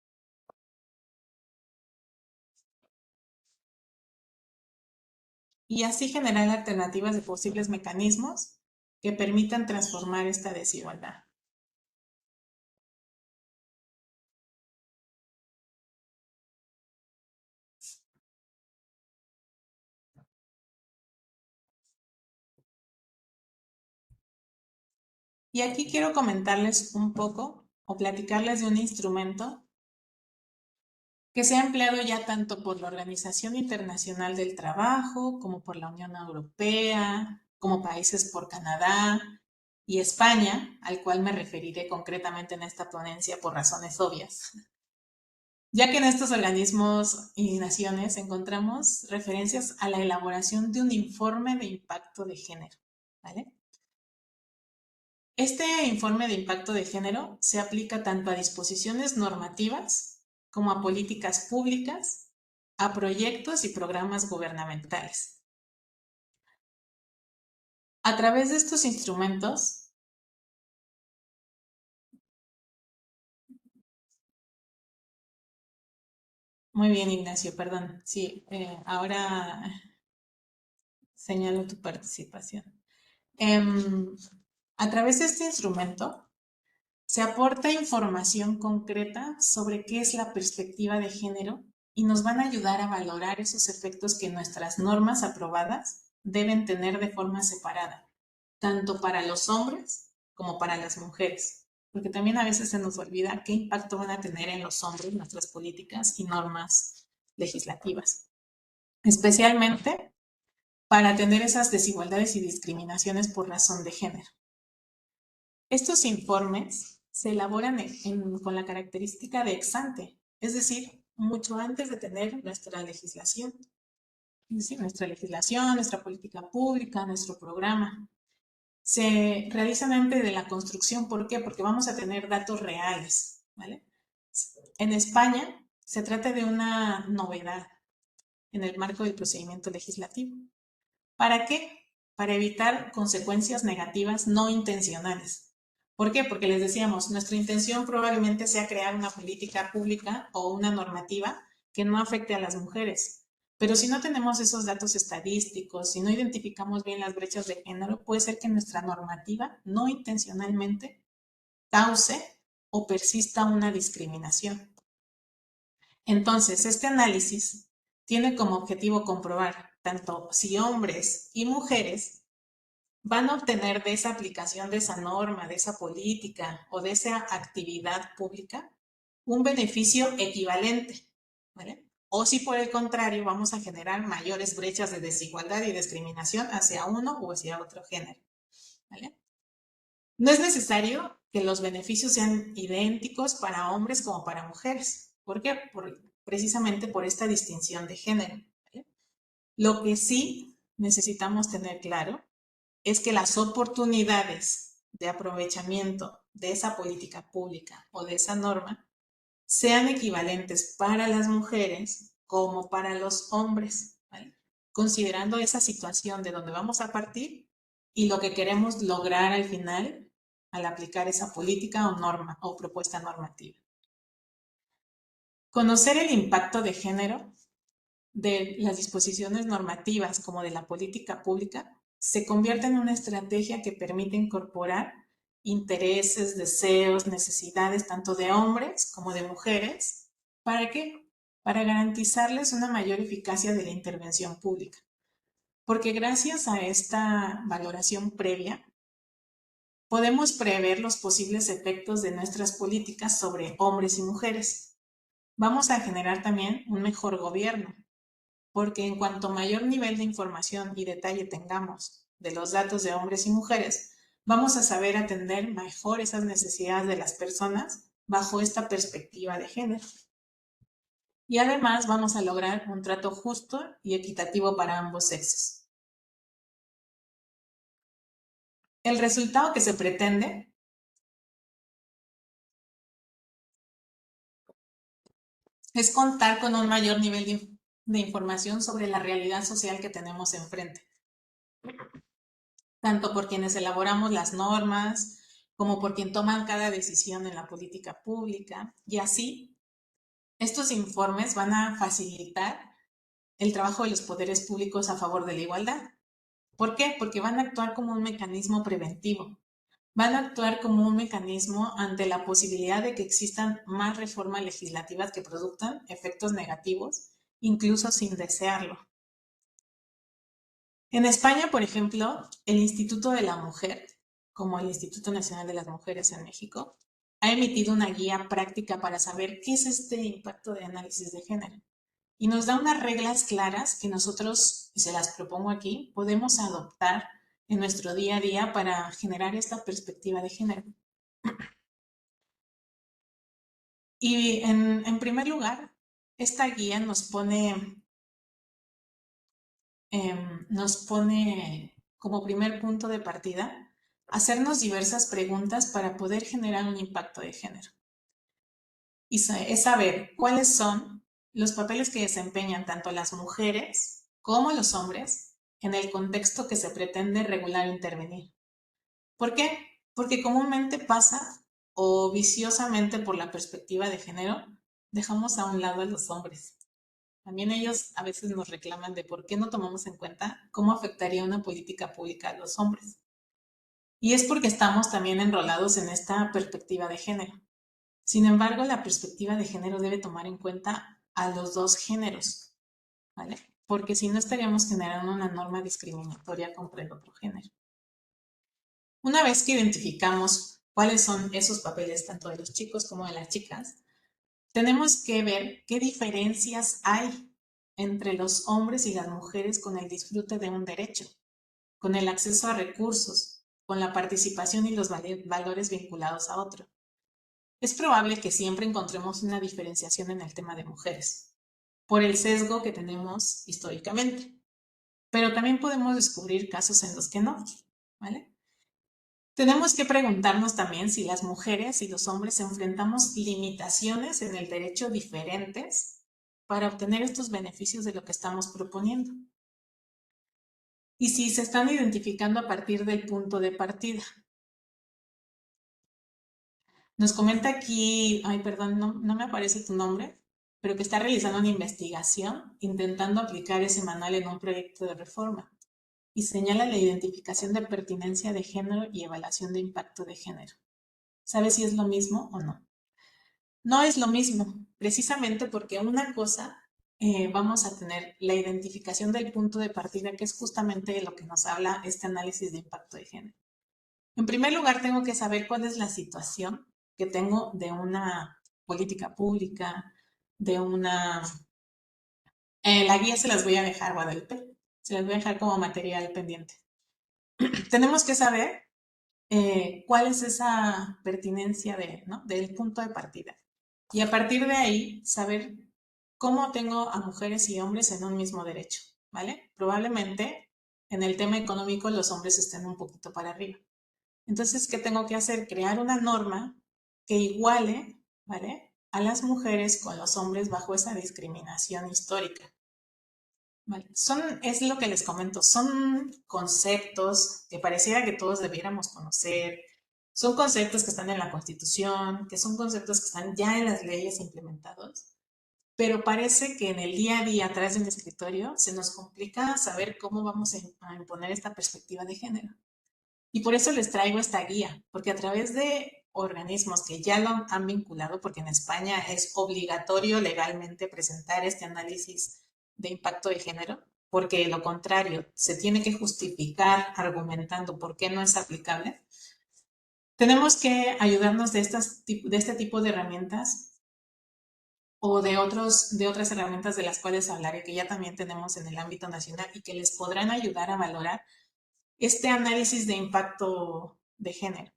Y así generar alternativas de posibles mecanismos que permitan transformar esta desigualdad. Y aquí quiero comentarles un poco o platicarles de un instrumento que se ha empleado ya tanto por la Organización Internacional del Trabajo, como por la Unión Europea, como países por Canadá y España, al cual me referiré concretamente en esta ponencia por razones obvias. Ya que en estos organismos y naciones encontramos referencias a la elaboración de un informe de impacto de género, ¿vale? Este informe de impacto de género se aplica tanto a disposiciones normativas como a políticas públicas, a proyectos y programas gubernamentales. A través de estos instrumentos, muy bien, Ignacio, perdón, sí, ahora señalo tu participación. A través de este instrumento, se aporta información concreta sobre qué es la perspectiva de género y nos van a ayudar a valorar esos efectos que nuestras normas aprobadas deben tener de forma separada, tanto para los hombres como para las mujeres, porque también a veces se nos olvida qué impacto van a tener en los hombres nuestras políticas y normas legislativas, especialmente para atender esas desigualdades y discriminaciones por razón de género. Estos informes se elaboran con la característica de ex ante, es decir, mucho antes de tener nuestra legislación. Es decir, nuestra legislación, nuestra política pública, nuestro programa. Se realizan antes de la construcción. ¿Por qué? Porque vamos a tener datos reales, ¿vale? En España se trata de una novedad en el marco del procedimiento legislativo. ¿Para qué? Para evitar consecuencias negativas no intencionales. ¿Por qué? Porque les decíamos, nuestra intención probablemente sea crear una política pública o una normativa que no afecte a las mujeres. Pero si no tenemos esos datos estadísticos, si no identificamos bien las brechas de género, puede ser que nuestra normativa no intencionalmente cause o persista una discriminación. Entonces, este análisis tiene como objetivo comprobar tanto si hombres y mujeres van a obtener de esa aplicación de esa norma, de esa política o de esa actividad pública un beneficio equivalente, ¿vale? O si por el contrario vamos a generar mayores brechas de desigualdad y discriminación hacia uno o hacia otro género, ¿vale? No es necesario que los beneficios sean idénticos para hombres como para mujeres. ¿Por qué? Precisamente por esta distinción de género, ¿vale? Lo que sí necesitamos tener claro es que las oportunidades de aprovechamiento de esa política pública o de esa norma sean equivalentes para las mujeres como para los hombres, ¿vale? Considerando esa situación de donde vamos a partir y lo que queremos lograr al final al aplicar esa política o norma o propuesta normativa. Conocer el impacto de género de las disposiciones normativas como de la política pública se convierte en una estrategia que permite incorporar intereses, deseos, necesidades tanto de hombres como de mujeres. ¿Para qué? Para garantizarles una mayor eficacia de la intervención pública. Porque gracias a esta valoración previa, podemos prever los posibles efectos de nuestras políticas sobre hombres y mujeres. Vamos a generar también un mejor gobierno, porque en cuanto mayor nivel de información y detalle tengamos de los datos de hombres y mujeres, vamos a saber atender mejor esas necesidades de las personas bajo esta perspectiva de género. Y además vamos a lograr un trato justo y equitativo para ambos sexos. El resultado que se pretende es contar con un mayor nivel de información sobre la realidad social que tenemos enfrente, tanto por quienes elaboramos las normas, como por quien toman cada decisión en la política pública. Y así, estos informes van a facilitar el trabajo de los poderes públicos a favor de la igualdad. ¿Por qué? Porque van a actuar como un mecanismo preventivo. Van a actuar como un mecanismo ante la posibilidad de que existan más reformas legislativas que produzcan efectos negativos, incluso sin desearlo. En España, por ejemplo, el Instituto de la Mujer, como el Instituto Nacional de las Mujeres en México, ha emitido una guía práctica para saber qué es este impacto de análisis de género. Y nos da unas reglas claras que nosotros, y se las propongo aquí, podemos adoptar en nuestro día a día para generar esta perspectiva de género. Y en primer lugar, esta guía nos pone como primer punto de partida hacernos diversas preguntas para poder generar un impacto de género. Y es saber cuáles son los papeles que desempeñan tanto las mujeres como los hombres en el contexto que se pretende regular o intervenir. ¿Por qué? Porque comúnmente pasa o viciosamente por la perspectiva de género dejamos a un lado a los hombres. También ellos a veces nos reclaman de por qué no tomamos en cuenta cómo afectaría una política pública a los hombres. Y es porque estamos también enrolados en esta perspectiva de género. Sin embargo, la perspectiva de género debe tomar en cuenta a los dos géneros, ¿vale? porque si no estaríamos generando una norma discriminatoria contra el otro género. Una vez que identificamos cuáles son esos papeles tanto de los chicos como de las chicas, tenemos que ver qué diferencias hay entre los hombres y las mujeres con el disfrute de un derecho, con el acceso a recursos, con la participación y los valores vinculados a otro. Es probable que siempre encontremos una diferenciación en el tema de mujeres, por el sesgo que tenemos históricamente, pero también podemos descubrir casos en los que no, ¿vale? Tenemos que preguntarnos también si las mujeres y los hombres enfrentamos limitaciones en el derecho diferentes para obtener estos beneficios de lo que estamos proponiendo. Y si se están identificando a partir del punto de partida. Nos comenta aquí, ay, perdón, no me aparece tu nombre, pero que está realizando una investigación intentando aplicar ese manual en un proyecto de reforma y señala la identificación de pertinencia de género y evaluación de impacto de género. ¿Sabes si es lo mismo o no? No es lo mismo, precisamente porque una cosa vamos a tener la identificación del punto de partida, que es justamente de lo que nos habla este análisis de impacto de género. En primer lugar, tengo que saber cuál es la situación que tengo de una política pública, de una... la guía se las voy a dejar, Guadalupe, se las voy a dejar como material pendiente. Tenemos que saber cuál es esa pertinencia ¿no? del punto de partida. Y a partir de ahí, saber cómo tengo a mujeres y hombres en un mismo derecho, ¿vale? Probablemente en el tema económico los hombres estén un poquito para arriba. Entonces, ¿qué tengo que hacer? Crear una norma que iguale, ¿vale? A las mujeres con los hombres bajo esa discriminación histórica. ¿Vale? Es lo que les comento, son conceptos que pareciera que todos debiéramos conocer, son conceptos que están en la Constitución, que son conceptos que están ya en las leyes implementados, pero parece que en el día a día, atrás de un escritorio, se nos complica saber cómo vamos a imponer esta perspectiva de género. Y por eso les traigo esta guía, porque a través de organismos que ya lo han vinculado, porque en España es obligatorio legalmente presentar este análisis de impacto de género, porque de lo contrario se tiene que justificar argumentando por qué no es aplicable. Tenemos que ayudarnos de este tipo de herramientas o de otras herramientas de las cuales hablaré, que ya también tenemos en el ámbito nacional y que les podrán ayudar a valorar este análisis de impacto de género.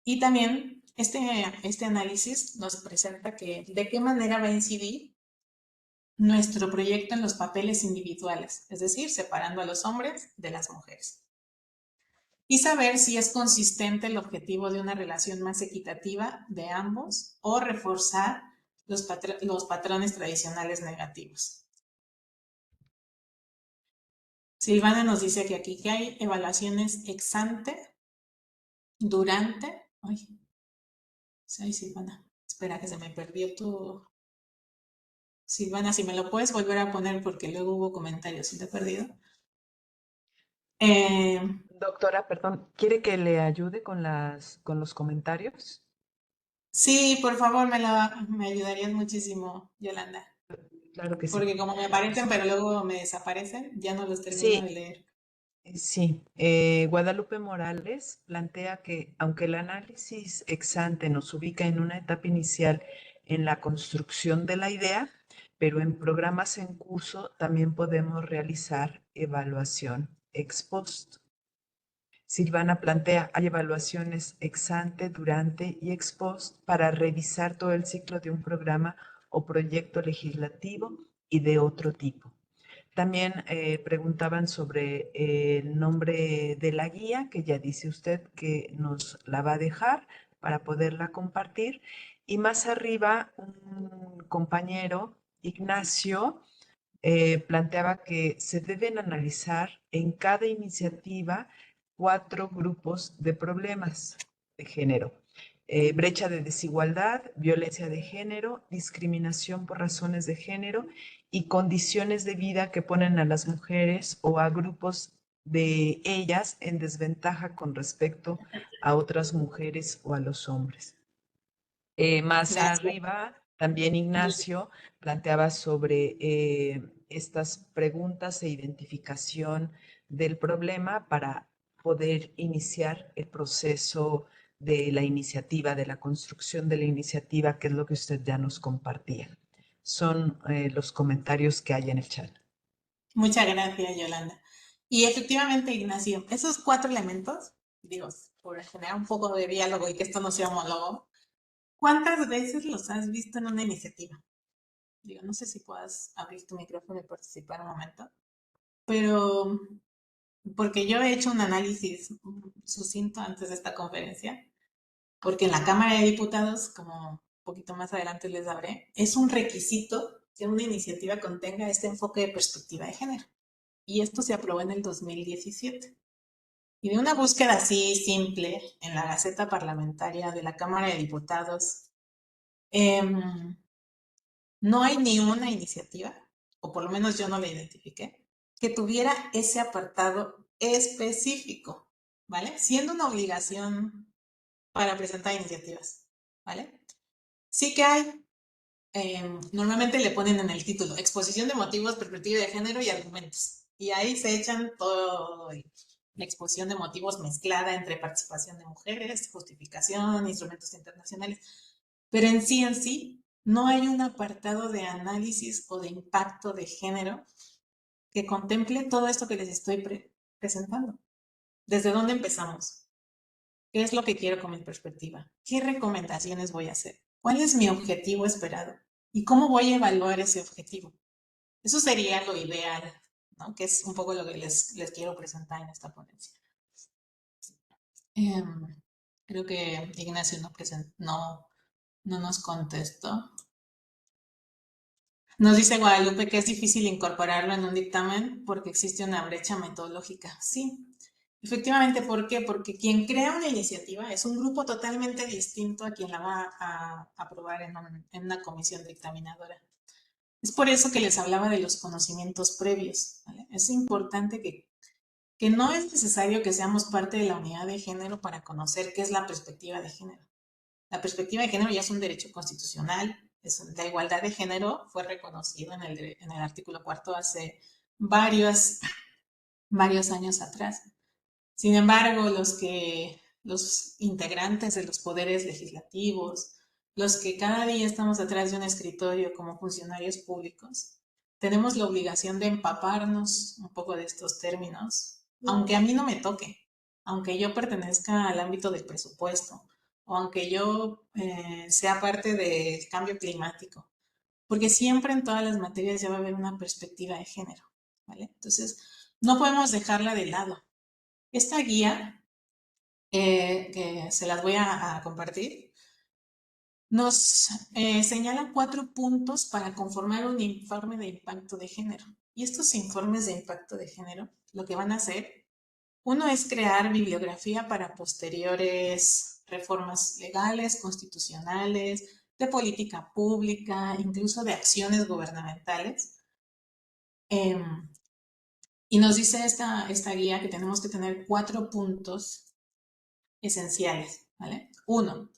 Y también este análisis nos presenta de qué manera va a incidir nuestro proyecto en los papeles individuales, es decir, separando a los hombres de las mujeres. Y saber si es consistente el objetivo de una relación más equitativa de ambos o reforzar los patrones tradicionales negativos. Silvana nos dice que aquí que hay evaluaciones ex ante, durante. Ay, Silvana, espera que se me perdió tu... Silvana, si me lo puedes volver a poner porque luego hubo comentarios y te he perdido. Doctora, perdón, ¿quiere que le ayude con los comentarios? Sí, por favor, me ayudarías muchísimo, Yolanda. Claro que sí. Porque como me aparecen, pero luego me desaparecen, ya no los termino de Sí, leer. sí. Guadalupe Morales plantea que aunque el análisis ex ante nos ubica en una etapa inicial en la construcción de la idea, pero en programas en curso también podemos realizar evaluación ex post. Silvana plantea, hay evaluaciones ex ante, durante y ex post para revisar todo el ciclo de un programa o proyecto legislativo y de otro tipo. También preguntaban sobre el nombre de la guía, que ya dice usted que nos la va a dejar para poderla compartir. Y más arriba, un compañero, Ignacio, planteaba que se deben analizar en cada iniciativa 4 grupos de problemas de género. Brecha de desigualdad, violencia de género, discriminación por razones de género y condiciones de vida que ponen a las mujeres o a grupos de ellas en desventaja con respecto a otras mujeres o a los hombres. Más Gracias. arriba También Ignacio planteaba sobre estas preguntas e identificación del problema para poder iniciar el proceso de la iniciativa, de la construcción de la iniciativa, que es lo que usted ya nos compartía. Son los comentarios que hay en el chat. Muchas gracias, Yolanda. Y efectivamente, Ignacio, esos 4 elementos, digo, por generar un poco de diálogo y que esto no sea monólogo, ¿cuántas veces los has visto en una iniciativa? Digo, no sé si puedas abrir tu micrófono y participar un momento, pero porque yo he hecho un análisis sucinto antes de esta conferencia, porque en la Cámara de Diputados, como un poquito más adelante les hablé, es un requisito que una iniciativa contenga este enfoque de perspectiva de género. Y esto se aprobó en el 2017. Y de una búsqueda así simple en la Gaceta Parlamentaria de la Cámara de Diputados, no hay ni una iniciativa, o por lo menos yo no la identifiqué, que tuviera ese apartado específico, ¿vale? Siendo una obligación para presentar iniciativas, ¿vale? Sí que hay, normalmente le ponen en el título, exposición de motivos, perspectiva de género y argumentos. Y ahí se echan todo, la exposición de motivos mezclada entre participación de mujeres, justificación, instrumentos internacionales. Pero en sí, no hay un apartado de análisis o de impacto de género que contemple todo esto que les estoy presentando. ¿Desde dónde empezamos? ¿Qué es lo que quiero con mi perspectiva? ¿Qué recomendaciones voy a hacer? ¿Cuál es mi objetivo esperado? ¿Y cómo voy a evaluar ese objetivo? Eso sería lo ideal, ¿no? Que es un poco lo que les quiero presentar en esta ponencia. Creo que Ignacio no nos contestó. Nos dice Guadalupe que es difícil incorporarlo en un dictamen porque existe una brecha metodológica. Sí, efectivamente, ¿por qué? Porque quien crea una iniciativa es un grupo totalmente distinto a quien la va a aprobar en una comisión dictaminadora. Es por eso que les hablaba de los conocimientos previos, ¿vale? Es importante que no es necesario que seamos parte de la unidad de género para conocer qué es la perspectiva de género. La perspectiva de género ya es un derecho constitucional. La igualdad de género fue reconocido en el artículo 4 hace varios años atrás. Sin embargo, los integrantes de los poderes legislativos, los que cada día estamos atrás de un escritorio como funcionarios públicos, tenemos la obligación de empaparnos un poco de estos términos, aunque a mí no me toque, aunque yo pertenezca al ámbito del presupuesto, o aunque yo sea parte del cambio climático, porque siempre en todas las materias ya va a haber una perspectiva de género, ¿vale? Entonces, no podemos dejarla de lado. Esta guía, que se las voy a compartir, nos señala 4 puntos para conformar un informe de impacto de género. Y estos informes de impacto de género, lo que van a hacer, uno es crear bibliografía para posteriores reformas legales, constitucionales, de política pública, incluso de acciones gubernamentales. Y nos dice esta guía que tenemos que tener 4 puntos esenciales, ¿vale? 1,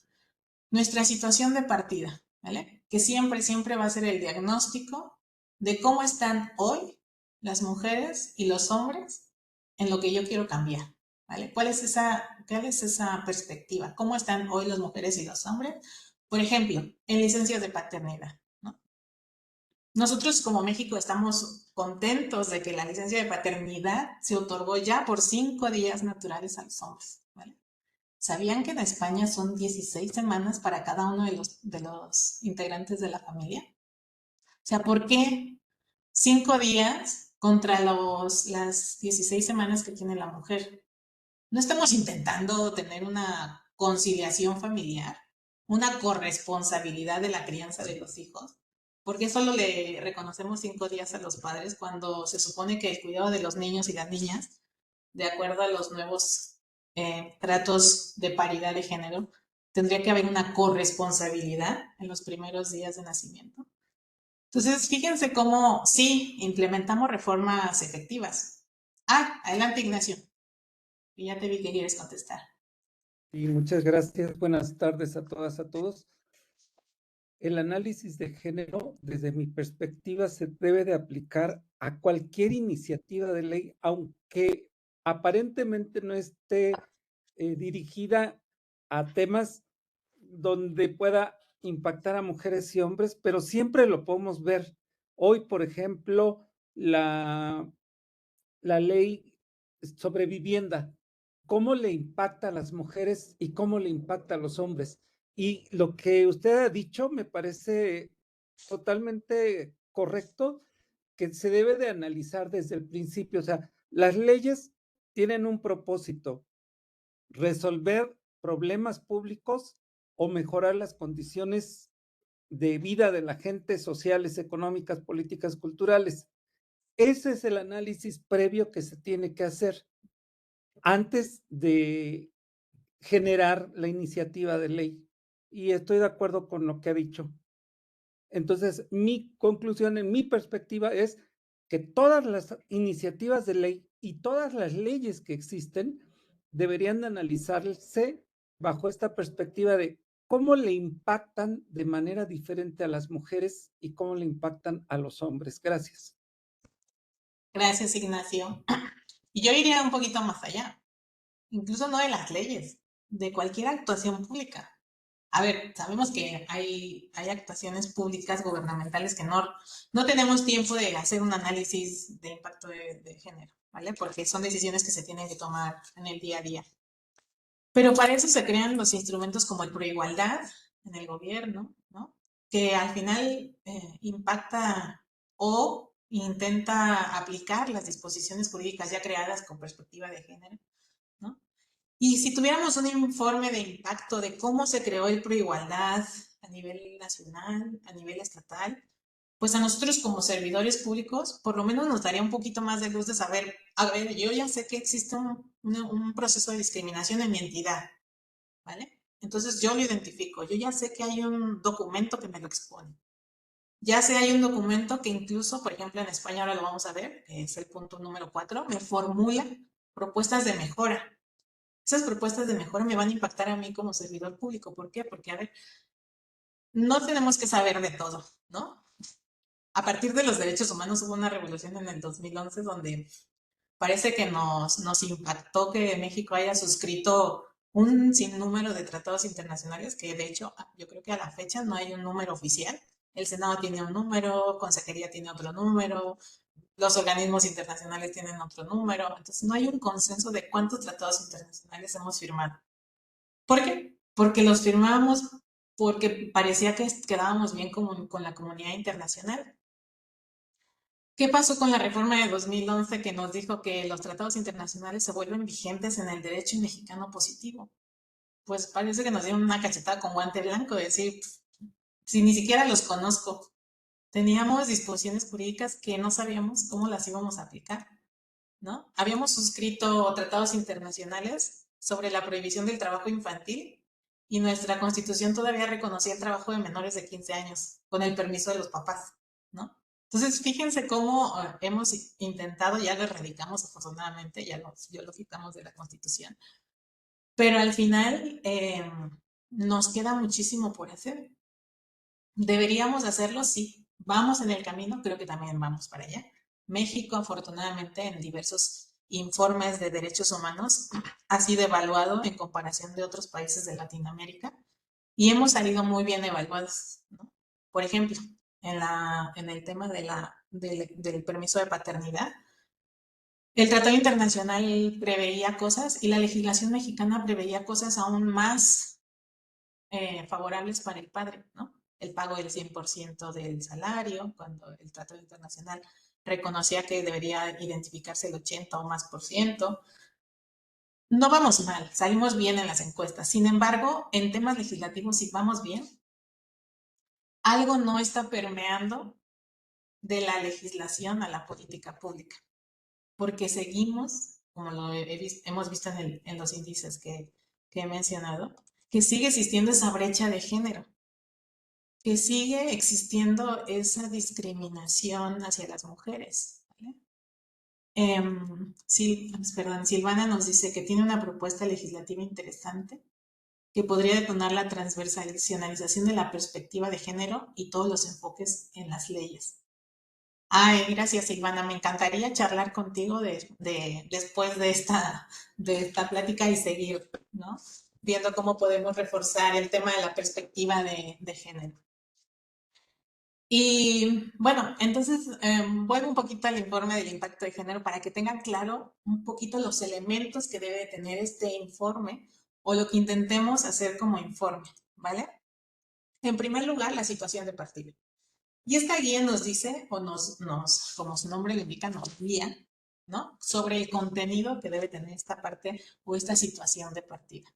nuestra situación de partida, ¿vale? Que siempre va a ser el diagnóstico de cómo están hoy las mujeres y los hombres en lo que yo quiero cambiar, ¿vale? ¿Cuál es esa perspectiva? ¿Cómo están hoy las mujeres y los hombres? Por ejemplo, en licencias de paternidad, ¿no? Nosotros como México estamos contentos de que la licencia de paternidad se otorgó ya por 5 días naturales a los hombres, ¿vale? ¿Sabían que en España son 16 semanas para cada uno de los integrantes de la familia? O sea, ¿por qué 5 días contra las 16 semanas que tiene la mujer? No estamos intentando tener una conciliación familiar, una corresponsabilidad de la crianza de los hijos. ¿Por qué solo le reconocemos 5 días a los padres cuando se supone que el cuidado de los niños y las niñas, de acuerdo a los nuevos tratos de paridad de género, tendría que haber una corresponsabilidad en los primeros días de nacimiento? Entonces, fíjense cómo sí implementamos reformas efectivas. Adelante, Ignacio. Y ya te vi que quieres contestar. Y muchas gracias. Buenas tardes a todas, a todos. el análisis de género, desde mi perspectiva, se debe de aplicar a cualquier iniciativa de ley, aunque aparentemente no esté dirigida a temas donde pueda impactar a mujeres y hombres, pero siempre lo podemos ver. Hoy, por ejemplo, la ley sobre vivienda, cómo le impacta a las mujeres y cómo le impacta a los hombres. Y lo que usted ha dicho me parece totalmente correcto, que se debe de analizar desde el principio. O sea, las leyes tienen un propósito: resolver problemas públicos o mejorar las condiciones de vida de la gente, sociales, económicas, políticas, culturales. Ese es el análisis previo que se tiene que hacer antes de generar la iniciativa de ley. Y estoy de acuerdo con lo que ha dicho. Entonces, mi conclusión, en mi perspectiva, es que todas las iniciativas de ley y todas las leyes que existen deberían de analizarse bajo esta perspectiva de cómo le impactan de manera diferente a las mujeres y cómo le impactan a los hombres. Gracias. Gracias, Ignacio. Y yo iría un poquito más allá, incluso no de las leyes, de cualquier actuación pública. A ver, sabemos que hay actuaciones públicas gubernamentales que no tenemos tiempo de hacer un análisis de impacto de género, ¿vale? Porque son decisiones que se tienen que tomar en el día a día. Pero para eso se crean los instrumentos como el Proigualdad en el gobierno, ¿no? Que al final impacta o intenta aplicar las disposiciones jurídicas ya creadas con perspectiva de género, ¿no? Y si tuviéramos un informe de impacto de cómo se creó el Proigualdad a nivel nacional, a nivel estatal, pues a nosotros como servidores públicos, por lo menos nos daría un poquito más de luz de saber, a ver, yo ya sé que existe un proceso de discriminación en mi entidad, ¿vale? Entonces yo lo identifico, yo ya sé que hay un documento que me lo expone. Ya sé, hay un documento que incluso, por ejemplo, en España ahora lo vamos a ver, que es el punto número 4, me formula propuestas de mejora. Esas propuestas de mejora me van a impactar a mí como servidor público. ¿Por qué? Porque, a ver, no tenemos que saber de todo, ¿no? A partir de los derechos humanos hubo una revolución en el 2011 donde parece que nos impactó que México haya suscrito un sinnúmero de tratados internacionales que de hecho yo creo que a la fecha no hay un número oficial. El Senado tiene un número, Consejería tiene otro número, los organismos internacionales tienen otro número, entonces no hay un consenso de cuántos tratados internacionales hemos firmado. ¿Por qué? Porque los firmamos porque parecía que quedábamos bien con la comunidad internacional. ¿Qué pasó con la reforma de 2011 que nos dijo que los tratados internacionales se vuelven vigentes en el derecho mexicano positivo? Pues parece que nos dieron una cachetada con guante blanco, de decir, si ni siquiera los conozco. Teníamos disposiciones jurídicas que no sabíamos cómo las íbamos a aplicar, ¿no? Habíamos suscrito tratados internacionales sobre la prohibición del trabajo infantil y nuestra constitución todavía reconocía el trabajo de menores de 15 años, con el permiso de los papás, ¿no? Entonces, fíjense cómo hemos intentado, ya lo erradicamos afortunadamente, ya lo quitamos de la Constitución, pero al final nos queda muchísimo por hacer. ¿Deberíamos hacerlo? Sí. ¿Vamos en el camino? Creo que también vamos para allá. México, afortunadamente, en diversos informes de derechos humanos, ha sido evaluado en comparación de otros países de Latinoamérica y hemos salido muy bien evaluados, ¿no? Por ejemplo, en el tema del permiso de paternidad, el Tratado Internacional preveía cosas y la legislación mexicana preveía cosas aún más favorables para el padre, ¿no? El pago del 100% del salario, cuando el Tratado Internacional reconocía que debería identificarse el 80 o más por ciento. No vamos mal, salimos bien en las encuestas. Sin embargo, en temas legislativos, si vamos bien, algo no está permeando de la legislación a la política pública, porque seguimos, como hemos visto en los índices que he mencionado, que sigue existiendo esa brecha de género, que sigue existiendo esa discriminación hacia las mujeres, ¿vale? Silvana nos dice que tiene una propuesta legislativa interesante. que podría detonar la transversalización de la perspectiva de género y todos los enfoques en las leyes. Ay, gracias, Silvana. Me encantaría charlar contigo después de esta plática y seguir, ¿no? Viendo cómo podemos reforzar el tema de la perspectiva de género. Y bueno, entonces vuelvo un poquito al informe del impacto de género para que tengan claro un poquito los elementos que debe tener este informe o lo que intentemos hacer como informe, ¿vale? En primer lugar, la situación de partida. Y esta guía nos dice, o como su nombre lo indica, nos guía, ¿no? Sobre el contenido que debe tener esta parte o esta situación de partida.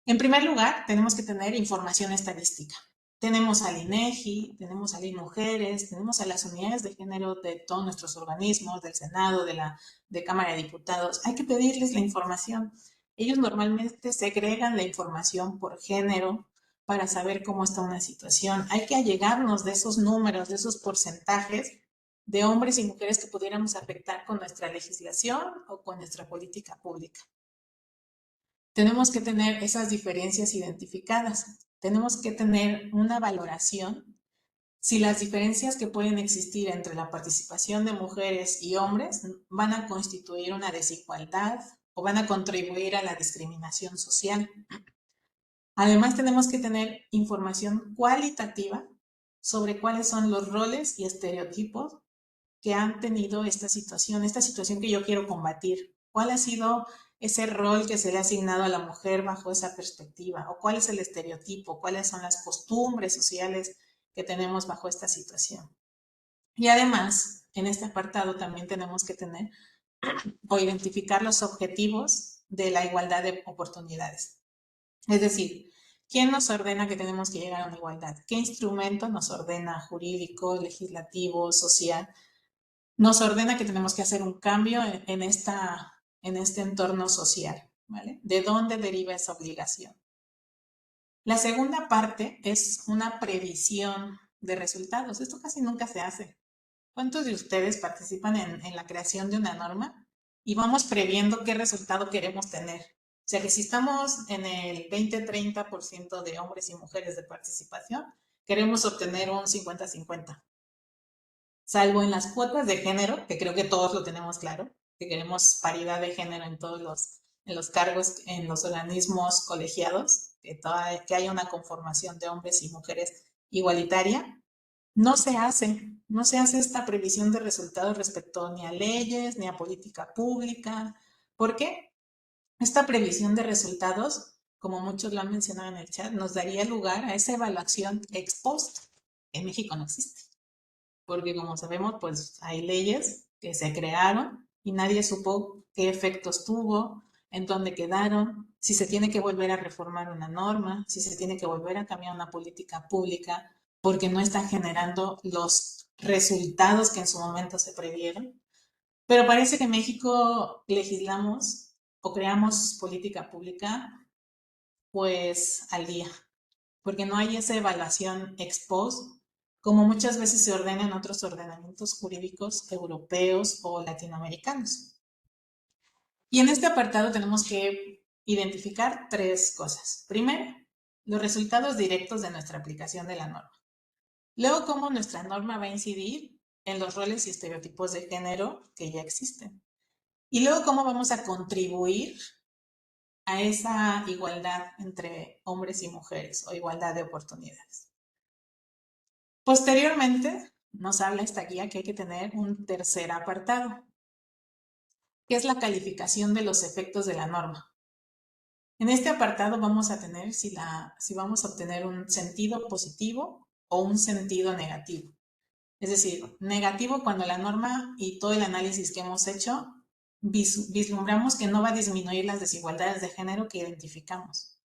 En primer lugar, tenemos que tener información estadística. Tenemos al INEGI, tenemos al INMujeres, tenemos a las unidades de género de todos nuestros organismos, del Senado, de Cámara de Diputados. Hay que pedirles la información. Ellos normalmente segregan la información por género para saber cómo está una situación. Hay que allegarnos de esos números, de esos porcentajes de hombres y mujeres que pudiéramos afectar con nuestra legislación o con nuestra política pública. Tenemos que tener esas diferencias identificadas. Tenemos que tener una valoración si las diferencias que pueden existir entre la participación de mujeres y hombres van a constituir una desigualdad o van a contribuir a la discriminación social. Además, tenemos que tener información cualitativa sobre cuáles son los roles y estereotipos que han tenido esta situación que yo quiero combatir. ¿Cuál ha sido ese rol que se le ha asignado a la mujer bajo esa perspectiva? ¿O cuál es el estereotipo? ¿Cuáles son las costumbres sociales que tenemos bajo esta situación? Y además, en este apartado también tenemos que tener o identificar los objetivos de la igualdad de oportunidades. Es decir, ¿quién nos ordena que tenemos que llegar a una igualdad? ¿Qué instrumento nos ordena jurídico, legislativo, social? Nos ordena que tenemos que hacer un cambio en este entorno social, ¿vale? ¿De dónde deriva esa obligación? La segunda parte es una previsión de resultados. Esto casi nunca se hace. ¿Cuántos de ustedes participan en la creación de una norma y vamos previendo qué resultado queremos tener? O sea que si estamos en el 20-30% de hombres y mujeres de participación, queremos obtener un 50-50. Salvo en las cuotas de género, que creo que todos lo tenemos claro, que queremos paridad de género en todos los cargos, en los organismos colegiados, que haya una conformación de hombres y mujeres igualitaria. No se hace esta previsión de resultados respecto ni a leyes, ni a política pública. ¿Por qué? Esta previsión de resultados, como muchos lo han mencionado en el chat, nos daría lugar a esa evaluación ex post. En México no existe. Porque como sabemos, pues hay leyes que se crearon y nadie supo qué efectos tuvo, en dónde quedaron, si se tiene que volver a reformar una norma, si se tiene que volver a cambiar una política pública, porque no está generando los resultados que en su momento se previeron. Pero parece que en México legislamos o creamos política pública pues al día, porque no hay esa evaluación ex post como muchas veces se ordena en otros ordenamientos jurídicos europeos o latinoamericanos. Y en este apartado tenemos que identificar tres cosas. Primero, los resultados directos de nuestra aplicación de la norma. Luego, cómo nuestra norma va a incidir en los roles y estereotipos de género que ya existen. Y luego, cómo vamos a contribuir a esa igualdad entre hombres y mujeres o igualdad de oportunidades. Posteriormente, nos habla esta guía que hay que tener un tercer apartado, que es la calificación de los efectos de la norma. En este apartado vamos a tener si vamos a obtener un sentido positivo o un sentido negativo. Es decir, negativo cuando la norma y todo el análisis que hemos hecho vislumbramos que no va a disminuir las desigualdades de género que identificamos.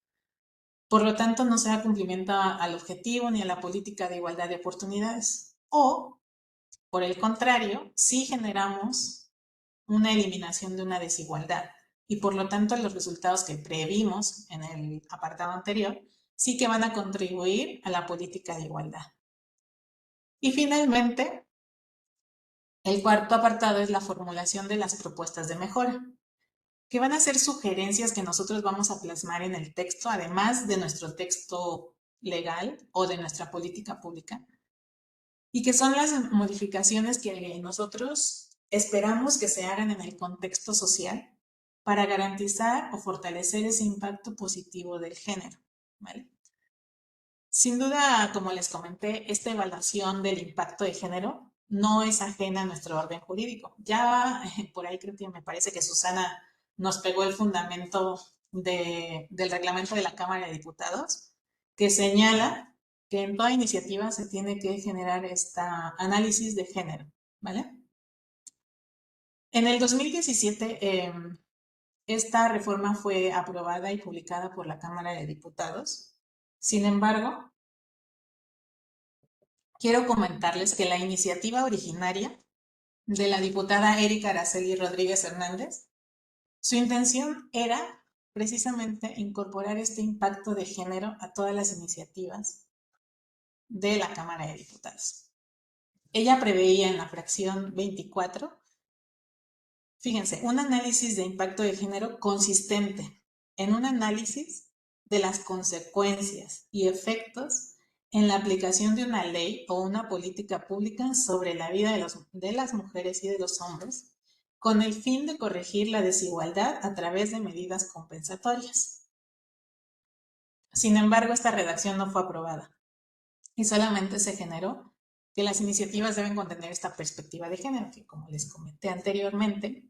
Por lo tanto, no se da cumplimiento al objetivo ni a la política de igualdad de oportunidades. O, por el contrario, sí generamos una eliminación de una desigualdad y por lo tanto los resultados que previmos en el apartado anterior sí que van a contribuir a la política de igualdad. Y finalmente, el cuarto apartado es la formulación de las propuestas de mejora. que van a ser sugerencias que nosotros vamos a plasmar en el texto, además de nuestro texto legal o de nuestra política pública, y que son las modificaciones que nosotros esperamos que se hagan en el contexto social para garantizar o fortalecer ese impacto positivo del género, ¿vale? Sin duda, como les comenté, esta evaluación del impacto de género no es ajena a nuestro orden jurídico. Ya por ahí creo que me parece que Susana nos pegó el fundamento del reglamento de la Cámara de Diputados, que señala que en toda iniciativa se tiene que generar este análisis de género, ¿vale? En el 2017, esta reforma fue aprobada y publicada por la Cámara de Diputados. Sin embargo, quiero comentarles que la iniciativa originaria de la diputada Erika Araceli Rodríguez Hernández, su intención era precisamente incorporar este impacto de género a todas las iniciativas de la Cámara de Diputados. Ella preveía en la fracción 24, fíjense, un análisis de impacto de género consistente en un análisis de las consecuencias y efectos en la aplicación de una ley o una política pública sobre la vida de las mujeres y de los hombres, con el fin de corregir la desigualdad a través de medidas compensatorias. Sin embargo, esta redacción no fue aprobada y solamente se generó que las iniciativas deben contener esta perspectiva de género, que como les comenté anteriormente,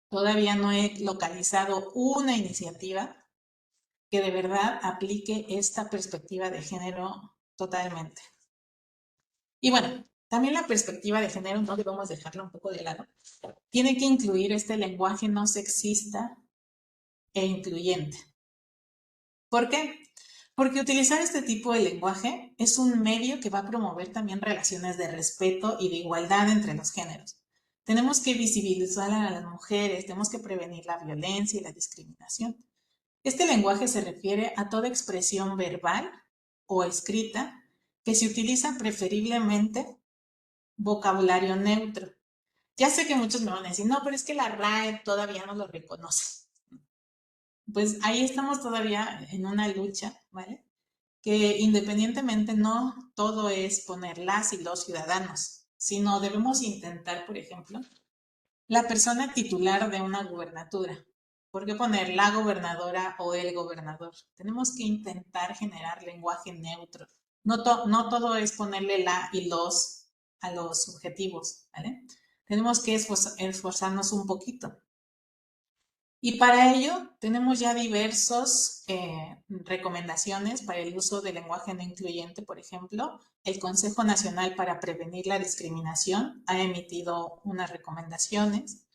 todavía no he localizado una iniciativa que de verdad aplique esta perspectiva de género totalmente. Y bueno, también la perspectiva de género, no debemos dejarla un poco de lado, tiene que incluir este lenguaje no sexista e incluyente. ¿Por qué? Porque utilizar este tipo de lenguaje es un medio que va a promover también relaciones de respeto y de igualdad entre los géneros. Tenemos que visibilizar a las mujeres, tenemos que prevenir la violencia y la discriminación. Este lenguaje se refiere a toda expresión verbal o escrita que se utiliza preferiblemente vocabulario neutro. Ya sé que muchos me van a decir, no, pero es que la RAE todavía no lo reconoce. Pues ahí estamos todavía en una lucha, ¿vale? Que independientemente no todo es poner las y los ciudadanos, sino debemos intentar, por ejemplo, la persona titular de una gubernatura. ¿Por qué poner la gobernadora o el gobernador? Tenemos que intentar generar lenguaje neutro. No todo es ponerle la y los a los subjetivos, ¿vale? Tenemos que esforzarnos un poquito. Y para ello tenemos ya diversas recomendaciones para el uso del lenguaje no incluyente. Por ejemplo, el Consejo Nacional para Prevenir la Discriminación ha emitido unas recomendaciones,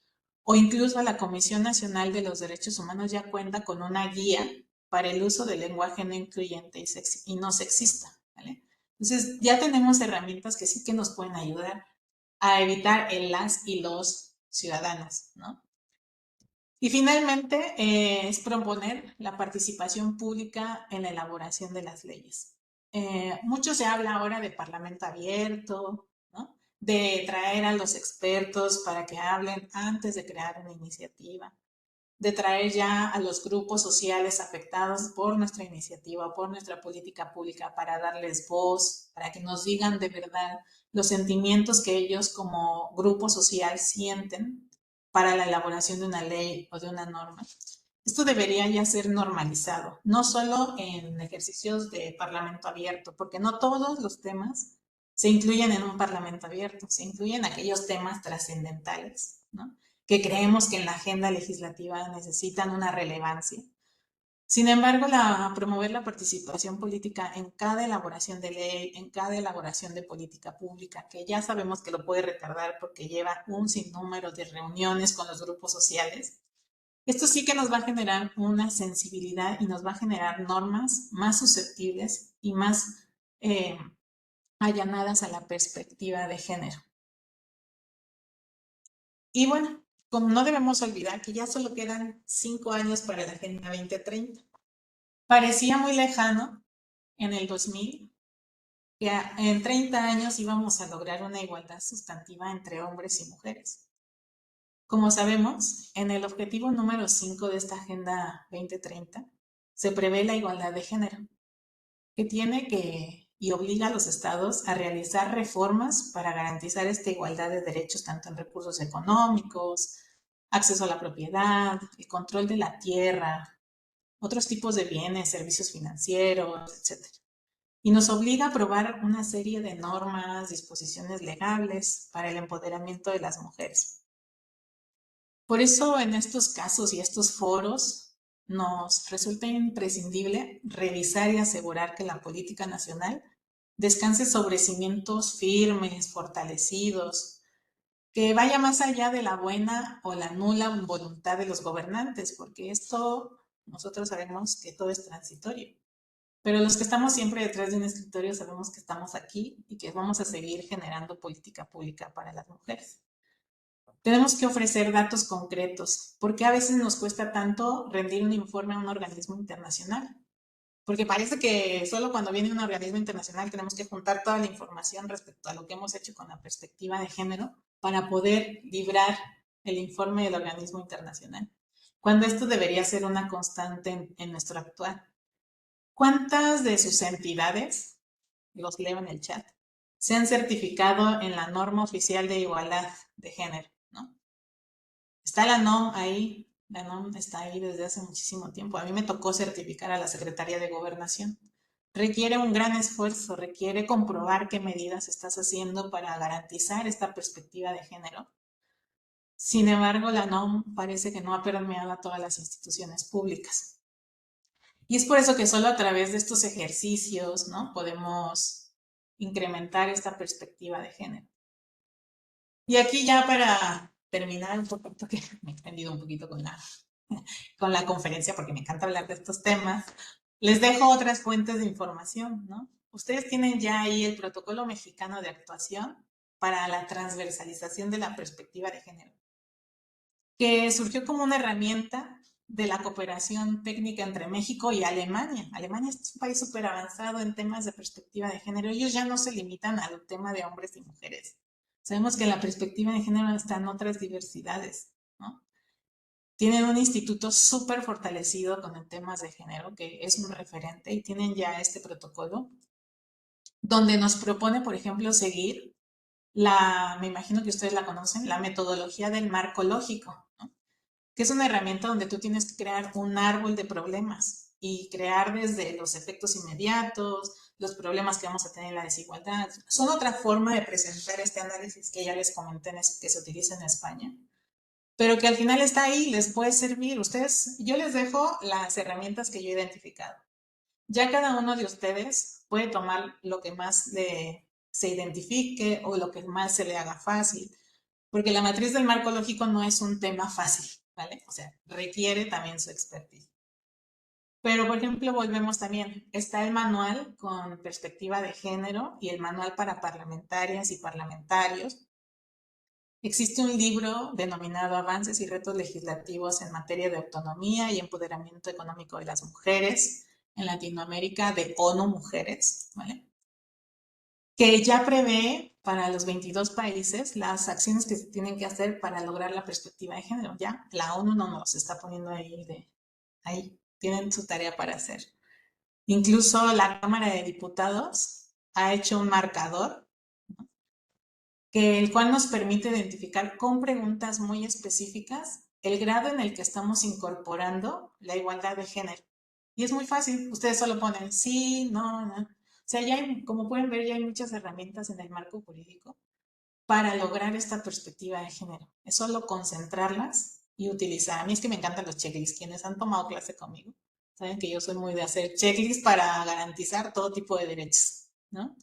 o incluso la Comisión Nacional de los Derechos Humanos ya cuenta con una guía para el uso del lenguaje no incluyente y no sexista, ¿vale? Entonces ya tenemos herramientas que sí que nos pueden ayudar a evitar el las y los ciudadanos, ¿no? Y finalmente, es proponer la participación pública en la elaboración de las leyes. Mucho se habla ahora de parlamento abierto, ¿no? De traer a los expertos para que hablen antes de crear una iniciativa, de traer ya a los grupos sociales afectados por nuestra iniciativa, por nuestra política pública, para darles voz, para que nos digan de verdad los sentimientos que ellos como grupo social sienten para la elaboración de una ley o de una norma. Esto debería ya ser normalizado, no solo en ejercicios de parlamento abierto, porque no todos los temas se incluyen en un parlamento abierto, se incluyen aquellos temas trascendentales, ¿no? Que creemos que en la agenda legislativa necesitan una relevancia. Sin embargo, promover la participación política en cada elaboración de ley, en cada elaboración de política pública, que ya sabemos que lo puede retardar porque lleva un sinnúmero de reuniones con los grupos sociales, esto sí que nos va a generar una sensibilidad y nos va a generar normas más susceptibles y más allanadas a la perspectiva de género. Y bueno, como no debemos olvidar que ya solo quedan 5 años para la Agenda 2030. Parecía muy lejano en el 2000 que en 30 años íbamos a lograr una igualdad sustantiva entre hombres y mujeres. Como sabemos, en el objetivo número 5 de esta Agenda 2030 se prevé la igualdad de género, que tiene que y obliga a los estados a realizar reformas para garantizar esta igualdad de derechos tanto en recursos económicos, acceso a la propiedad, el control de la tierra, otros tipos de bienes, servicios financieros, etc. Y nos obliga a aprobar una serie de normas, disposiciones legales para el empoderamiento de las mujeres. Por eso en estos casos y estos foros nos resulta imprescindible revisar y asegurar que la política nacional descanse sobre cimientos firmes, fortalecidos, que vaya más allá de la buena o la nula voluntad de los gobernantes, porque esto nosotros sabemos que todo es transitorio. Pero los que estamos siempre detrás de un escritorio sabemos que estamos aquí y que vamos a seguir generando política pública para las mujeres. Tenemos que ofrecer datos concretos, porque a veces nos cuesta tanto rendir un informe a un organismo internacional. Porque parece que solo cuando viene un organismo internacional tenemos que juntar toda la información respecto a lo que hemos hecho con la perspectiva de género para poder librar el informe del organismo internacional. Cuando esto debería ser una constante en nuestro actuar. ¿Cuántas de sus entidades, los leo en el chat, se han certificado en la norma oficial de igualdad de género? ¿No? Está la NOM ahí, la NOM está ahí desde hace muchísimo tiempo. A mí me tocó certificar a la Secretaría de Gobernación. Requiere un gran esfuerzo, requiere comprobar qué medidas estás haciendo para garantizar esta perspectiva de género. Sin embargo, la NOM parece que no ha permeado a todas las instituciones públicas. Y es por eso que solo a través de estos ejercicios, ¿no?, podemos incrementar esta perspectiva de género. Y aquí ya para terminar un poquito, que me he extendido un poquito con la conferencia porque me encanta hablar de estos temas, les dejo otras fuentes de información, ¿no? Ustedes tienen ya ahí el Protocolo Mexicano de Actuación para la transversalización de la perspectiva de género, que surgió como una herramienta de la cooperación técnica entre México y Alemania. Alemania es un país súper avanzado en temas de perspectiva de género. Ellos ya no se limitan al tema de hombres y mujeres. Sabemos que la perspectiva de género está en otras diversidades, ¿no? Tienen un instituto súper fortalecido con el temas de género, que es un referente, y tienen ya este protocolo, donde nos propone, por ejemplo, seguir me imagino que ustedes la conocen, la metodología del marco lógico, ¿no?, que es una herramienta donde tú tienes que crear un árbol de problemas y crear desde los efectos inmediatos, los problemas que vamos a tener en la desigualdad. Son otra forma de presentar este análisis que ya les comenté que se utiliza en España, pero que al final está ahí, les puede servir. Yo les dejo las herramientas que yo he identificado. Ya cada uno de ustedes puede tomar lo que más se identifique o lo que más se le haga fácil, porque la matriz del marco lógico no es un tema fácil, ¿vale? O sea, requiere también su expertise. Pero, por ejemplo, volvemos también, está el manual con perspectiva de género y el manual para parlamentarias y parlamentarios. Existe un libro denominado Avances y retos legislativos en materia de autonomía y empoderamiento económico de las mujeres en Latinoamérica, de ONU Mujeres, ¿vale?, que ya prevé para los 22 países las acciones que se tienen que hacer para lograr la perspectiva de género. Ya la ONU no nos está poniendo ahí tienen su tarea para hacer. Incluso la Cámara de Diputados ha hecho un marcador, ¿no?, el cual nos permite identificar con preguntas muy específicas el grado en el que estamos incorporando la igualdad de género. Y es muy fácil, ustedes solo ponen sí, no, no. O sea, como pueden ver, ya hay muchas herramientas en el marco jurídico para lograr esta perspectiva de género. Es solo concentrarlas y utilizar. A mí es que me encantan los checklists. Quienes han tomado clase conmigo saben que yo soy muy de hacer checklists para garantizar todo tipo de derechos, ¿no?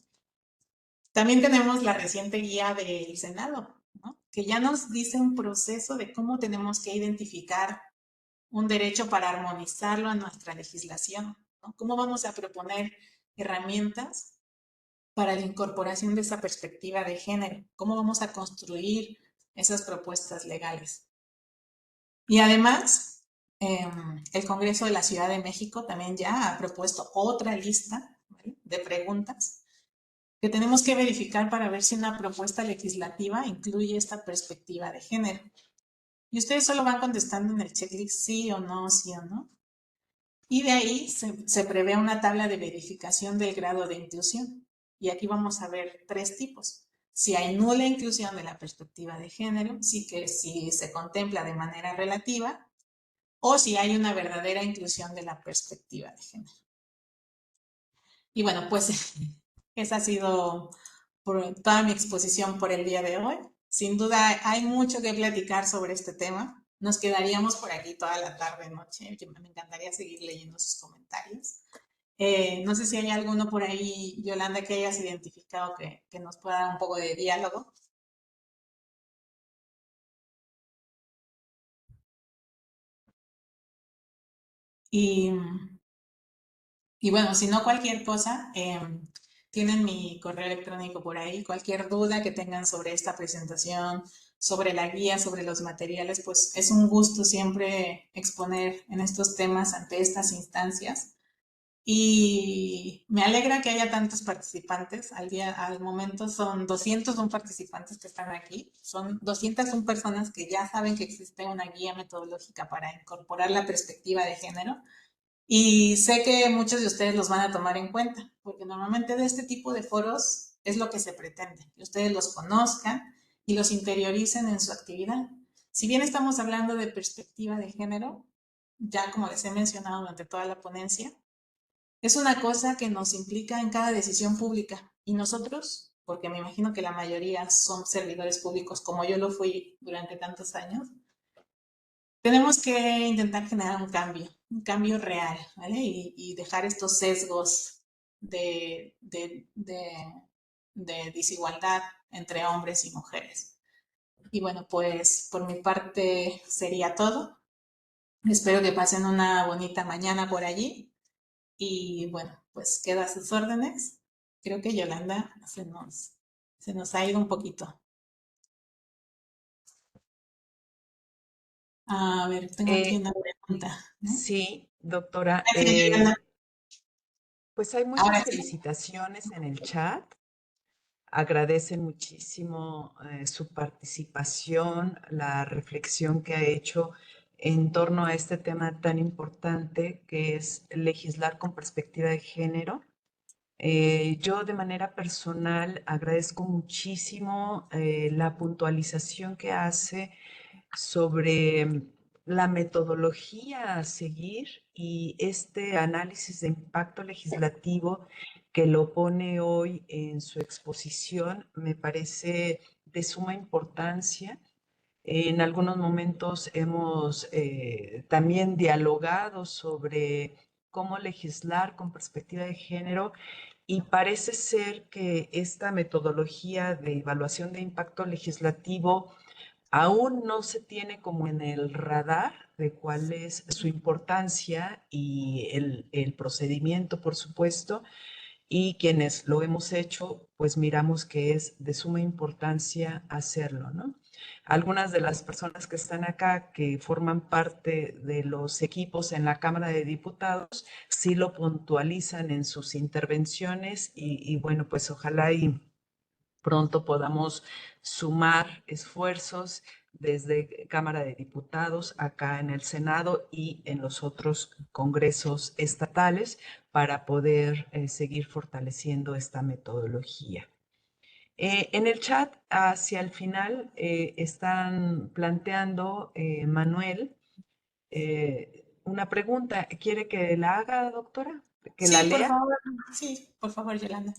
También tenemos la reciente guía del Senado, ¿no?, que ya nos dice un proceso de cómo tenemos que identificar un derecho para armonizarlo a nuestra legislación, ¿no? ¿Cómo vamos a proponer herramientas para la incorporación de esa perspectiva de género? ¿Cómo vamos a construir esas propuestas legales? Y además, el Congreso de la Ciudad de México también ya ha propuesto otra lista, ¿vale?, de preguntas que tenemos que verificar para ver si una propuesta legislativa incluye esta perspectiva de género. Y ustedes solo van contestando en el checklist sí o no, sí o no. Y de ahí se prevé una tabla de verificación del grado de inclusión. Y aquí vamos a ver 3 tipos. Si hay nula inclusión de la perspectiva de género, sí que si se contempla de manera relativa, o si hay una verdadera inclusión de la perspectiva de género. Y bueno, pues esa ha sido toda mi exposición por el día de hoy. Sin duda hay mucho que platicar sobre este tema. Nos quedaríamos por aquí toda la tarde, noche. Me encantaría seguir leyendo sus comentarios. No sé si hay alguno por ahí, Yolanda, que hayas identificado que nos pueda dar un poco de diálogo. Y bueno, si no cualquier cosa, tienen mi correo electrónico por ahí. Cualquier duda que tengan sobre esta presentación, sobre la guía, sobre los materiales, pues es un gusto siempre exponer en estos temas ante estas instancias. Y me alegra que haya tantos participantes. Al momento son 201 participantes que están aquí. Son 201 personas que ya saben que existe una guía metodológica para incorporar la perspectiva de género. Y sé que muchos de ustedes los van a tomar en cuenta, porque normalmente de este tipo de foros es lo que se pretende, que ustedes los conozcan y los interioricen en su actividad. Si bien estamos hablando de perspectiva de género, ya como les he mencionado durante toda la ponencia, es una cosa que nos implica en cada decisión pública. Y nosotros, porque me imagino que la mayoría son servidores públicos como yo lo fui durante tantos años, tenemos que intentar generar un cambio real, ¿vale? Y dejar estos sesgos de, de, de, de desigualdad entre hombres y mujeres. Y bueno, pues por mi parte sería todo. Espero que pasen una bonita mañana por allí. Y bueno, pues quedo a sus órdenes. Creo que Yolanda se nos ha ido un poquito. A ver, tengo aquí una pregunta, ¿no? Sí, doctora. Gracias, Yolanda. Pues hay Ahora muchas sí. felicitaciones en el chat. Agradecen muchísimo su participación, la reflexión que ha hecho en torno a este tema tan importante que es legislar con perspectiva de género. Yo de manera personal agradezco muchísimo la puntualización que hace sobre la metodología a seguir y este análisis de impacto legislativo que lo pone hoy en su exposición me parece de suma importancia. En algunos momentos hemos también dialogado sobre cómo legislar con perspectiva de género y parece ser que esta metodología de evaluación de impacto legislativo aún no se tiene como en el radar de cuál es su importancia y el procedimiento, por supuesto, y quienes lo hemos hecho, pues miramos que es de suma importancia hacerlo, ¿no? Algunas de las personas que están acá, que forman parte de los equipos en la Cámara de Diputados, sí lo puntualizan en sus intervenciones y bueno, pues ojalá y pronto podamos sumar esfuerzos desde Cámara de Diputados, acá en el Senado y en los otros congresos estatales para poder seguir fortaleciendo esta metodología. En el chat, hacia el final, están planteando, Manuel, una pregunta. ¿Quiere que la haga, doctora? ¿Que la Sí, por lea? favor. Sí, por favor, Yolanda.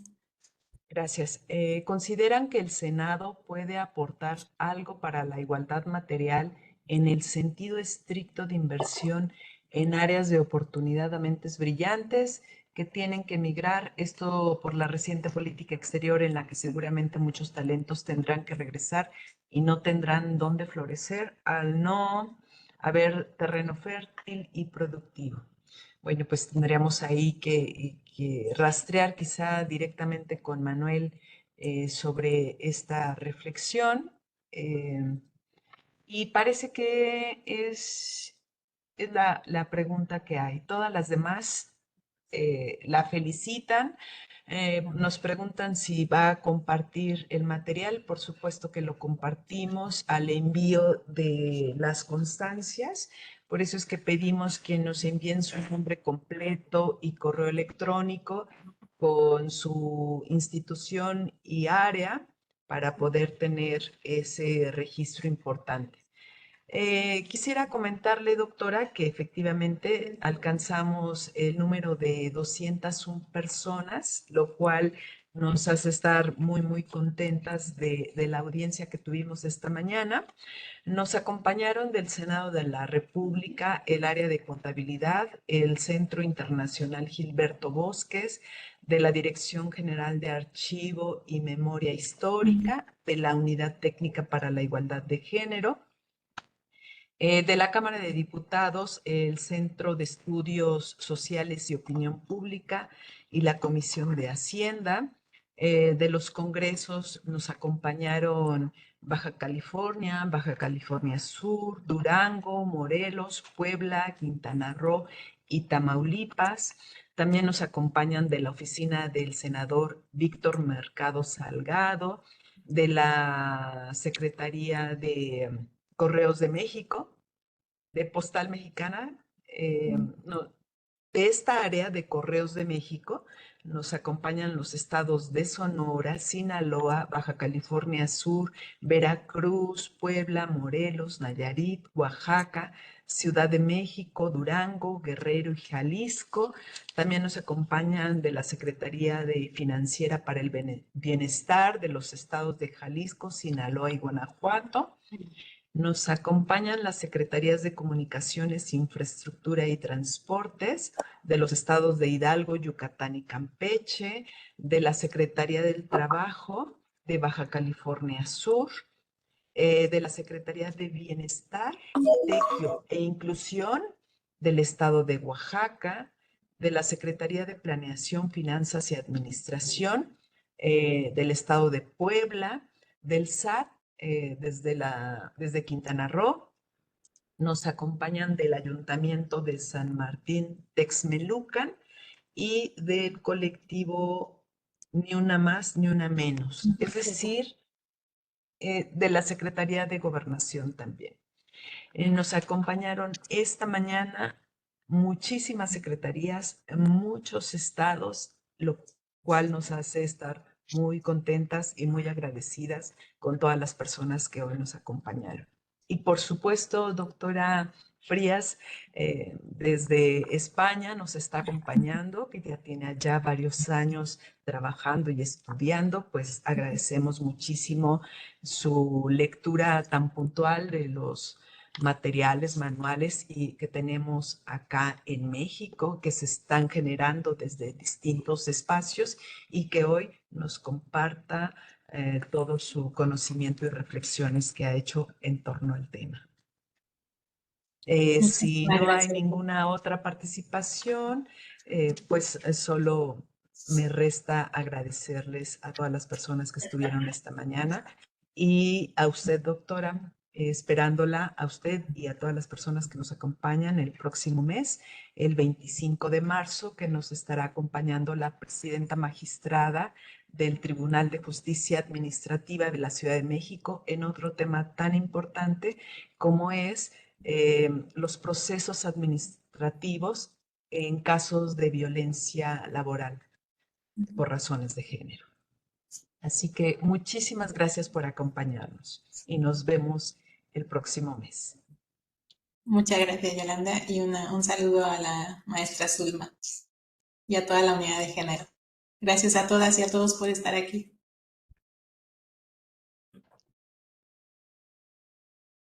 Gracias. ¿Consideran que el Senado puede aportar algo para la igualdad material en el sentido estricto de inversión en áreas de oportunidad a mentes brillantes que tienen que emigrar? Esto por la reciente política exterior en la que seguramente muchos talentos tendrán que regresar y no tendrán dónde florecer al no haber terreno fértil y productivo. Bueno, pues tendríamos ahí que rastrear quizá directamente con Manuel sobre esta reflexión. Y parece que es la pregunta que hay. Todas las demás la felicitan. Nos preguntan si va a compartir el material. Por supuesto que lo compartimos al envío de las constancias. Por eso es que pedimos que nos envíen su nombre completo y correo electrónico con su institución y área para poder tener ese registro importante. Quisiera comentarle, doctora, que efectivamente alcanzamos el número de 201 personas, lo cual nos hace estar muy, muy contentas de la audiencia que tuvimos esta mañana. Nos acompañaron del Senado de la República, el área de contabilidad, el Centro Internacional Gilberto Bosques, de la Dirección General de Archivo y Memoria Histórica, de la Unidad Técnica para la Igualdad de Género, de la Cámara de Diputados, el Centro de Estudios Sociales y Opinión Pública y la Comisión de Hacienda. De los congresos nos acompañaron Baja California Sur, Durango, Morelos, Puebla, Quintana Roo y Tamaulipas. También nos acompañan de la oficina del senador Víctor Mercado Salgado, de la Secretaría de Correos de México, de Postal Mexicana, no, de esta área de Correos de México nos acompañan los estados de Sonora, Sinaloa, Baja California Sur, Veracruz, Puebla, Morelos, Nayarit, Oaxaca, Ciudad de México, Durango, Guerrero y Jalisco. También nos acompañan de la Secretaría de Financiera para el Bienestar de los estados de Jalisco, Sinaloa y Guanajuato. Nos acompañan las Secretarías de Comunicaciones, Infraestructura y Transportes de los estados de Hidalgo, Yucatán y Campeche, de la Secretaría del Trabajo de Baja California Sur, de la Secretaría de Bienestar e Inclusión del estado de Oaxaca, de la Secretaría de Planeación, Finanzas y Administración del estado de Puebla, del SAT, desde Quintana Roo. Nos acompañan del Ayuntamiento de San Martín Texmelucan y del colectivo Ni Una Más, Ni Una Menos, es decir, de la Secretaría de Gobernación también. Nos acompañaron esta mañana muchísimas secretarías, muchos estados, lo cual nos hace estar muy contentas y muy agradecidas con todas las personas que hoy nos acompañaron. Y por supuesto, doctora Frías, desde España nos está acompañando, que ya tiene allá varios años trabajando y estudiando, pues agradecemos muchísimo su lectura tan puntual de los materiales, manuales y que tenemos acá en México, que se están generando desde distintos espacios y que hoy nos comparta todo su conocimiento y reflexiones que ha hecho en torno al tema. Si no hay ninguna otra participación, pues solo me resta agradecerles a todas las personas que estuvieron esta mañana y a usted, doctora, esperándola a usted y a todas las personas que nos acompañan el próximo mes, el 25 de marzo, que nos estará acompañando la presidenta magistrada del Tribunal de Justicia Administrativa de la Ciudad de México en otro tema tan importante como es los procesos administrativos en casos de violencia laboral por razones de género. Así que muchísimas gracias por acompañarnos y nos vemos el próximo mes. Muchas gracias, Yolanda, y un saludo a la maestra Zulma y a toda la unidad de género. Gracias a todas y a todos por estar aquí.